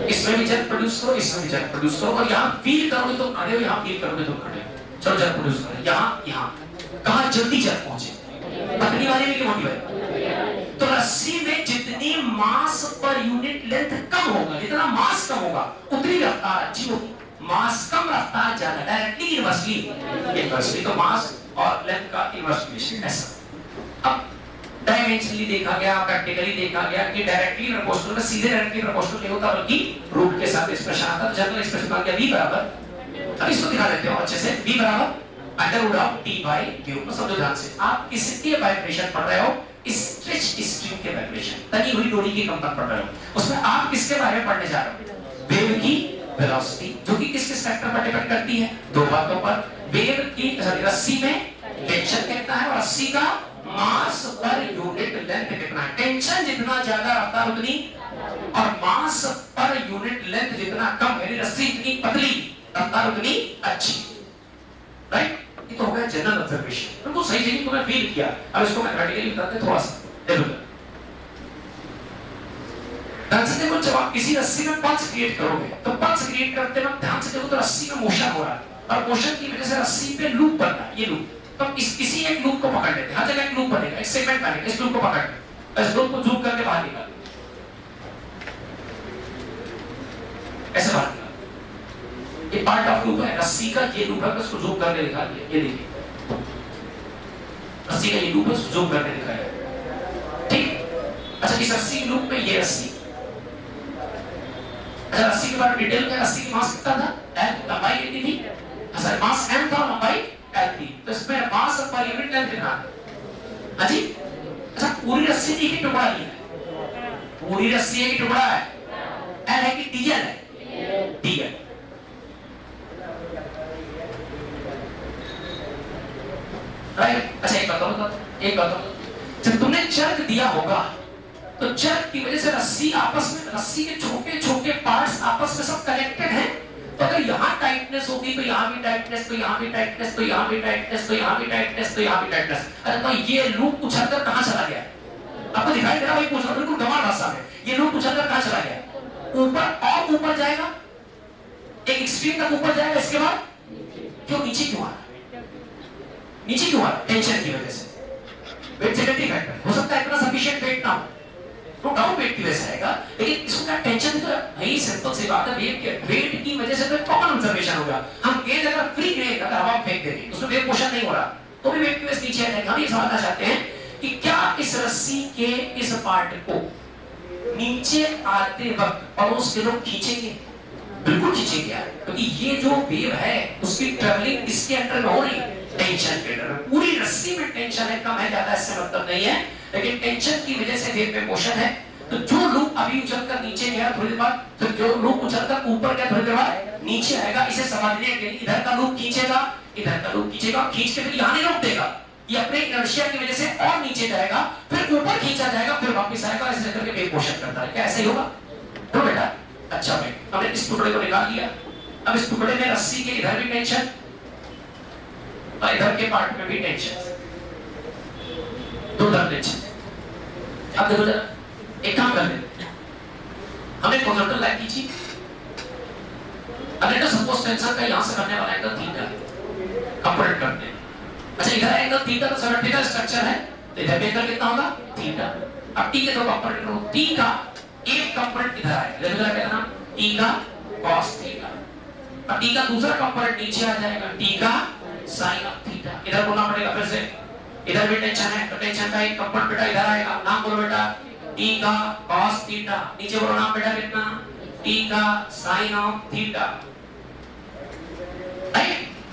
इसमें भी जेट प्रोड्यूस करो, इसमें भी जेट प्रोड्यूस करो, और यहाँ फील करोगे तो खड़े हो, यहाँ फील करोगे तो खड़े हो। चलो जेट प्रोड्यूस करो, यहाँ कहाँ जल्दी जेट पहुंचे, पतली वाले में कि मोटी वाले? तो रस्सी में जितनी मास पर यूनिट लेंथ कम होगा, जितना मास कम होगा उतनी रफ्तार अच्छी होगी। मास कम रफ्तार ज्यादा, डायरेक्टली इनवर्सली तो मास और लेंथ का इनवर्स रिलेशन ऐसा। अब डायमेंशनली देखा गया, प्रैक्टिकली देखा गया कि डायरेक्टली प्रोपोर्शनल का सीधे डायरेक्टली प्रोपोर्शनल नहीं होता, बल्कि रूट के साथ एक्सप्रेशन आता है। तो जनरल एक्सप्रेशन आ गया v बराबर, अब इसको दिखा देते हो अच्छे से, v बराबर under of t by q। को समझो ध्यान से, आप किसके वाइब्रेशन पढ़ रहे हो? स्ट्रेच स्ट्रिंग के वाइब्रेशन, तनी हुई डोरी की कंपन पढ़ रहे हो। उसमें आप किसके बारे में पढ़ने जा रहे हो? वेव की वेलोसिटी, जो कि किस किस फैक्टर पर डिपेंड करती है? दो बातों पर। वेव की रस्सी में टेंशन कितना है, और रस्सी का मास पर यूनिट लेंथ कितना है। टेंशन जितना ज्यादा रफ्तार उतनी, और मास पर यूनिट लेंथ जितना कम, यानी रस्सी इतनी पतली रफ्तार उतनी अच्छी, राइट। ये तो हो गया जनरल ऑब्जर्वेशन, बिल्कुल सही सही तुमने फील किया। अब इसको मैं प्रैक्टिकली बताते थोड़ा सा, देखो ध्यान से देखो। जब आप किसी रस्सी में पल्स क्रिएट करोगे, तो पल्स क्रिएट करते वक्त ध्यान से देखो तो रस्सी में मोशन हो रहा है, और मोशन की वजह से रस्सी पे लूप बन रहा है, ये लूप। तो किसी एक लूप को पकड़ लेते हैं, हर जगह एक लूप बनेगा, एक सेगमेंट बनेगा, इस लूप को पकड़ लेते हैं, इस लूप को जूम करके बाहर निकाल, ऐसे बाहर निकाल। ये पार्ट ऑफ लूप है, रस्सी का ये लूप है, उसको जूम करके दिखा दिया, ये देखिए रस्सी का ये लूप है, उसको जूम करके दिखाया, ठीक। अच्छा, इस रस्सी के लूप में ये रस्सी, अच्छा रस्सी के बारे में डिटेल में, रस्सी की मास कितना था? L, लंबाई कितनी थी? अच्छा मास m था, लंबाई L थी। तो इसमें मास पर यूनिट लेंथ कितना है? हाँ जी। अच्छा पूरी रस्सी एक ही टुकड़ा लिया है, पूरी रस्सी एक ही टुकड़ा है, L है कि DL है? DL। राइट। अच्छा एक बताओ, जब तुमने चर्क दिया होगा, तो चर्क की वजह से रस्सी आपस में, रस्सी के छोटे छोटे पार्ट्स आपस में सब कनेक्टेड हैं। तो अगर यहाँ टाइटनेस होगी तो यहाँ भी टाइटनेस, तो यहाँ भी टाइटनेस, तो यहाँ भी टाइटनेस, तो यहाँ भी टाइटनेस, तो यहाँ भी टाइटनेस। अरे तो ये लूप उछलकर कहाँ चला गया? आपको दिखाई दे रहा है? वही पूछ रहा हूं, बिल्कुल कमाल रास्ता है। ये लूप उछलकर कहाँ चला गया? ऊपर, और ऊपर जाएगा, एक एक्सट्रीम तक ऊपर जाएगा, इसके बाद क्यों नीचे क्यों आ रहा है? नीचे क्यों आ रहा है? टेंशन की वजह से। वेट सेकेंडरी फैक्टर हो सकता है, इतना सफिशिएंट वेट ना हो, तो डाउन वेट की वजह से आएगा, लेकिन इसको क्या टेंशन तो भाई सिंपल सी बात है, वेट की वजह से तो कॉमन ऑब्जर्वेशन होगा। हम गेंद अगर फ्री ग्रेड अगर हवा फेंक देंगे, उसमें वेव मोशन नहीं हो रहा, तो भी वेट की वजह से नीचे आ जाएगा। हम ये समझना चाहते हैं कि क्या इस रस्सी के इस पार्ट को नीचे आते वक्त पड़ोस के लोग खींचेंगे? बिल्कुल खींचेंगे यार, क्योंकि ये जो वेव है उसकी ट्रैवलिंग इसके अंदर में हो रही है, टेंशन के अंदर। पूरी रस्सी में टेंशन है, कम है ज्यादा इससे मतलब नहीं है, लेकिन टेंशन की वजह से वेव में मोशन है। तो जो लूप अभी उछलकर नीचे गया थोड़ी देर बाद, फिर जो लूप उछलकर ऊपर गया थोड़ी देर बाद नीचे आएगा, इसे समझने के लिए इधर का लूप खींचेगा, इधर का लूप खींचेगा, खींच के फिर यहाँ नहीं रोक देगा, ये अपने इनर्शिया की वजह से और नीचे जाएगा, फिर ऊपर खींचा जाएगा, फिर वापस आएगा, ऐसे करके वेव मोशन करता है। क्या ऐसा ही होगा? तो बेटा अच्छा भाई, हमने इस टुकड़े को निकाल लिया। अब इस टुकड़े में रस्सी के इधर भी टेंशन और इधर के पार्ट में भी टेंशन, दो तरफ टेंशन। अब देखो जरा, एक काम कर लेते हैं, हमने हॉरिजॉन्टल लाइन खींची, अब सपोज टेंशन का यहां से करने वाला एंगल थीटा कंपोनेंट करते हैं। अच्छा इधर एंगल थीटा तो सिमेट्रिकल स्ट्रक्चर है, तो इधर भी एंगल कितना होगा? थीटा। अब टी के दो कंपोनेंट हो, टी का एक कंपोनेंट इधर आएगा, देखो जरा क्या नाम, टी का cos थीटा, और टी का दूसरा कंपोनेंट नीचे आ जाएगा, टी का sin ऑफ थीटा। इधर बोलना पड़ेगा फिर से, इधर भी टेंशन है, तो टेंशन का एक कंपोनेंट बेटा इधर आएगा, नाम बोलो बेटा टी का cos थीटा, नीचे बोलो नाम बेटा कितना, टी का sin ऑफ थीटा।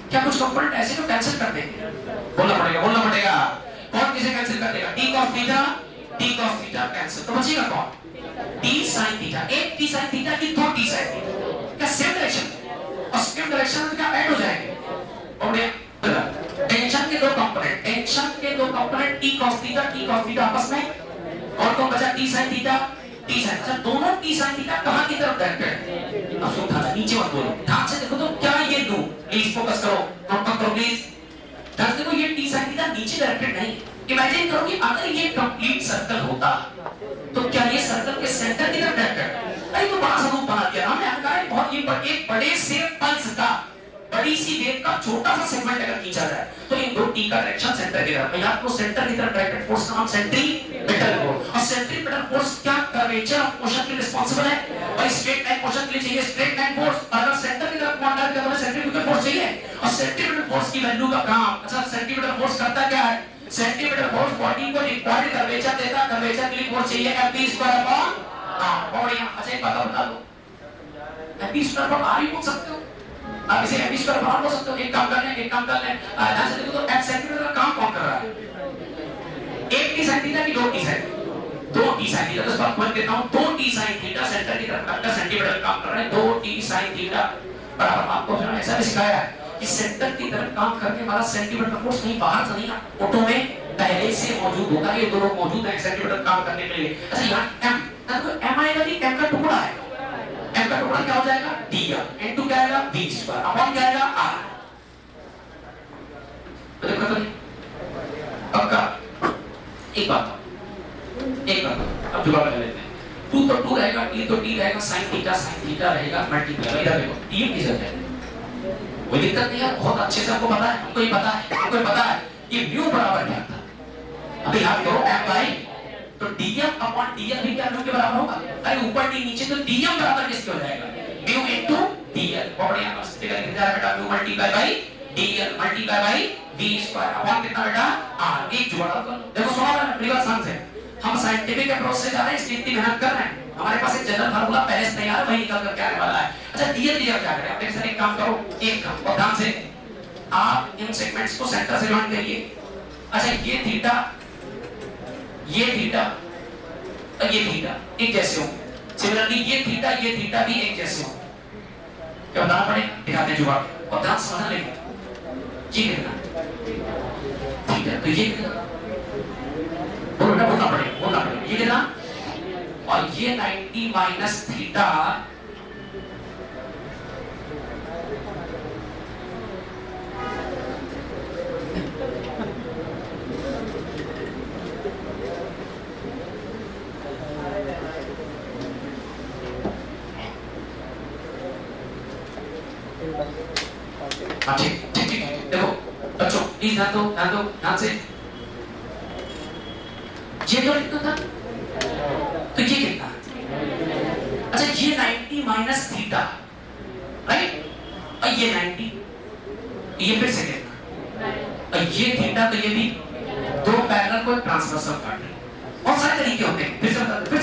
क्या कुछ कंपोनेंट ऐसे तो कैंसिल कर देंगे? बोलना पड़ेगा, कौन किसे कैंसिल कर देगा? T cos theta T cos theta cancel, तो बचेगा कौन? T sin theta. एक टी sin थीटा की दो टी sin थीटा, क्या सेम डायरेक्शन और सेम डायरेक्शन में क्या ऐड हो जाएंगे? और टेंशन के दो कंपोनेंट टी cos थीटा आपस में, और कौन बचा? T sin theta T sin। अच्छा दोनों टी sin थीटा कहां की तरफ डायरेक्टेड है? अब सुन था नीचे मत बोलो, ध्यान से देखो तो क्या ये दो, प्लीज फोकस करो, नोट करो प्लीज। ध्यान से देखो ये टी sin थीटा नीचे डायरेक्टेड नहीं। इमेजिन करो कि अगर ये कंप्लीट सर्कल होता तो क्या ये सर्कल के सेंटर की तरफ डायरेक्टेड? अरे तो बड़ा सा रूप बना दिया हमने, हमने बहुत ये एक बड़े से पल्स का, बड़ी सी वेव का छोटा सा सेगमेंट अगर खींचा जाए तो इन दो टी का डायरेक्शन सेंटर की तरफ, या तो सेंटर की तरफ डायरेक्टेड फोर्स का नाम सेंट्रीपिटल फोर्स। और सेंट्रीपिटल फोर्स क्या कर्वेचर ऑफ मोशन के लिए रिस्पांसिबल है? और स्ट्रेट लाइन मोशन के लिए चाहिए स्ट्रेट लाइन फोर्स। अगर सेंटर की तरफ पॉइंट करके हमें सेंट्रीपिटल फोर्स चाहिए, और सेंट्रीपिटल फोर्स की वैल्यू का काम, अच्छा सेंट्रीपिटल फोर्स करता क्या है? सेंट्रीपिटल फोर्स बॉडी को रिक्वायर्ड कर्वेचर देता, कर्वेचर के लिए फोर्स चाहिए Fb स्क्वायर अपॉन बॉडी। अच्छा एक बात बता दो, Fb स्क्वायर अपॉन r ही बोल सकते हो, आप इसे Fb स्क्वायर अपॉन बोल सकते हो। एक काम कर लें ध्यान से देखो तो F सेंटीमीटर का काम कौन कर रहा है? एक टी sin थीटा की दो टी sin, दो टी sin थीटा, तो इस बात को मैं देता हूं, दो टी sin थीटा सेंटर की तरफ का सेंटीमीटर काम कर रहा है, दो टी sin थीटा बराबर। आपको जो ऐसा भी सिखाया है कि सेंटर की तरफ काम करके हमारा सेंटीमीटर फोर्स नहीं बाहर से नहीं, ऑटो में पहले से मौजूद होगा। ये दो लोग मौजूद हैं सेंटीमीटर काम करने के लिए। अच्छा यहाँ m, तो m आएगा जी, m का टुकड़ा है, m का टुकड़ा क्या हो जाएगा? dr into क्या आएगा? v स्क्वायर अपॉन क्या आएगा? r। तो देखो तो पक्का एक बात अब जुगाड़ कर लेते हैं। 2 तो 2 रहेगा, t तो t रहेगा, sin थीटा रहेगा मल्टीप्लाई। इधर देखो t किस जगह है, कोई दिक्कत नहीं है, बहुत अच्छे से आपको पता है, हमको ही पता है कि म्यू बराबर क्या था। अभी याद करो m बाई, तो dm अपॉन dl भी क्या म्यू के बराबर होगा? अरे ऊपर t नीचे, तो dm बराबर किसके हो जाएगा? Mu into dl। बहुत बढ़िया, मस्त फिगर लिख दिया बेटा, mu multiply by dl multiply by v square upon कितना बेटा? r। एक जुगाड़ करो, देखो सुनो मैंने प्रीवियस आंसर से, हम साइंटिफिक अप्रोच से जा रहे हैं, इसलिए इतनी मेहनत कर रहे हैं। हमारे पास एक जनरल फार्मूला पहले से तैयार है, वही निकल कर के आने वाला है। अच्छा dl क्या करें? आप एक काम करो, एक काम और ध्यान से, आप इन सेगमेंट्स को सेंटर से ज्वाइन करिए। अच्छा ये थीटा और ये थीटा एक जैसे हो, सिमिलरली ये थीटा भी एक जैसे हो। क्या बताना पड़ेगा? दिखाते हैं जुगाड़, और ध्यान से समझ लेंगे। ये कितना थीटा, तो ये कितना बोलना पड़ेगा, ये कितना, और ये 90 माइनस थीटा ठीक। देखो बच्चों प्लीज ध्यान दो ध्यान से, ये तो कितना था, तो ये कितना? अच्छा ये 90 माइनस थीटा राइट, और ये 90, ये फिर से कितना, और ये थीटा, तो ये भी दो पैरेलल को ट्रांसवर्सल काट रहे हैं। बहुत सारे तरीके होते हैं, फिर से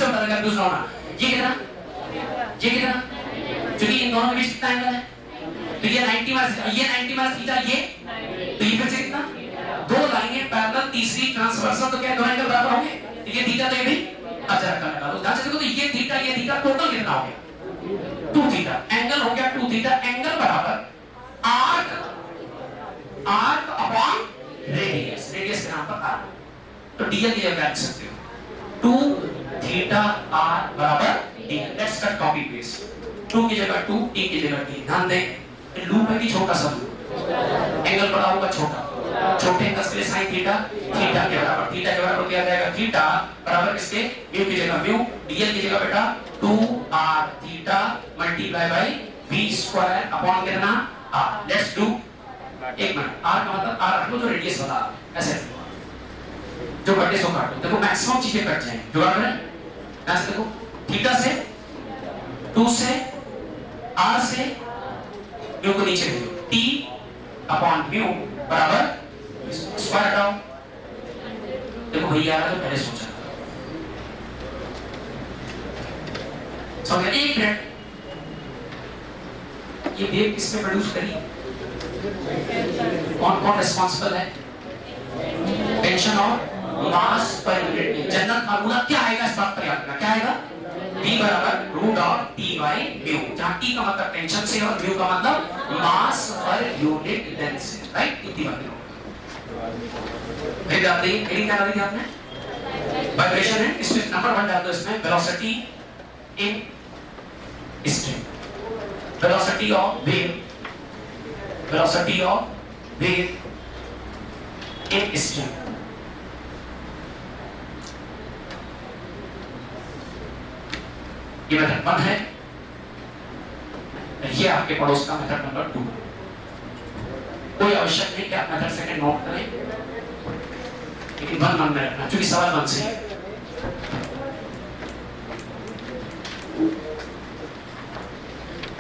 बता देगा दूसरा होना। ये कितना क्योंकि इन दोनों के बीच कितना एंगल है, तो ये 90 माइनस थीटा, ये तो ये फिर से कितना, दो लाइनें पैरेलल, तीसरी ट्रांसवर्सल, तो क्या दोनों एंगल बराबर होंगे? ये थीटा तो ये भी, अच्छा रखा लो ध्यान से देखो, तो ये थीटा टोटल कितना हो गया? 2 थीटा, एंगल हो गया 2 थीटा, एंगल बराबर आर्क अपॉन रेडियस के नाम पर आर्क। तो dl की जगह लिख सकते हो 2 थीटा r बराबर dl। Let's cut copy paste, 2 की जगह 2, t की जगह t। ध्यान दें लूप है कि छोटा सा लूप, एंगल बड़ा होगा छोटे एंगल के लिए sin थीटा के बराबर क्या जाएगा? थीटा बराबर किसके? म्यू की जगह म्यू, dl की जगह बेटा 2r theta multiply by v square upon कितना? r। लेट्स डू, एक मिनट, r का मतलब r रख लो जो रेडियस बता, ऐसे जो कटे सो काटो, देखो मैक्सिमम चीजें कट जाएंगी। जुगाड़ करें, ऐसे देखो थीटा से 2 से r से म्यू को नीचे भेजो, t अपॉन म्यू बराबर स्क्वायर हटाओ। देखो भैया आ रहा है तो पहले सोचा समझ गए? एक मिनट, ये वेव किसने प्रोड्यूस करी? कौन रिस्पांसिबल है? टेंशन और मास पर यूनिट। जनरल फार्मूला क्या आएगा इस बात पर याद रखना, क्या आएगा? V बराबर root of T by mu, जहां T का मतलब टेंशन से और म्यू का मतलब मास पर यूनिट लेंथ से, राइट? इतनी बातें हो। फिर आप देखिए हेडिंग क्या डाली थी आपने? वाइब्रेशन है, इसमें नंबर 1 डाल दो, इसमें velocity in string, velocity of wave, velocity of wave in string. ये मेथड 1 है, ये आपके पड़ोस का मेथड नंबर 2। कोई आवश्यक नहीं कि आप मेथड सेकंड नोट करें, लेकिन 1 मन में रखना, क्योंकि सवाल 1 से है।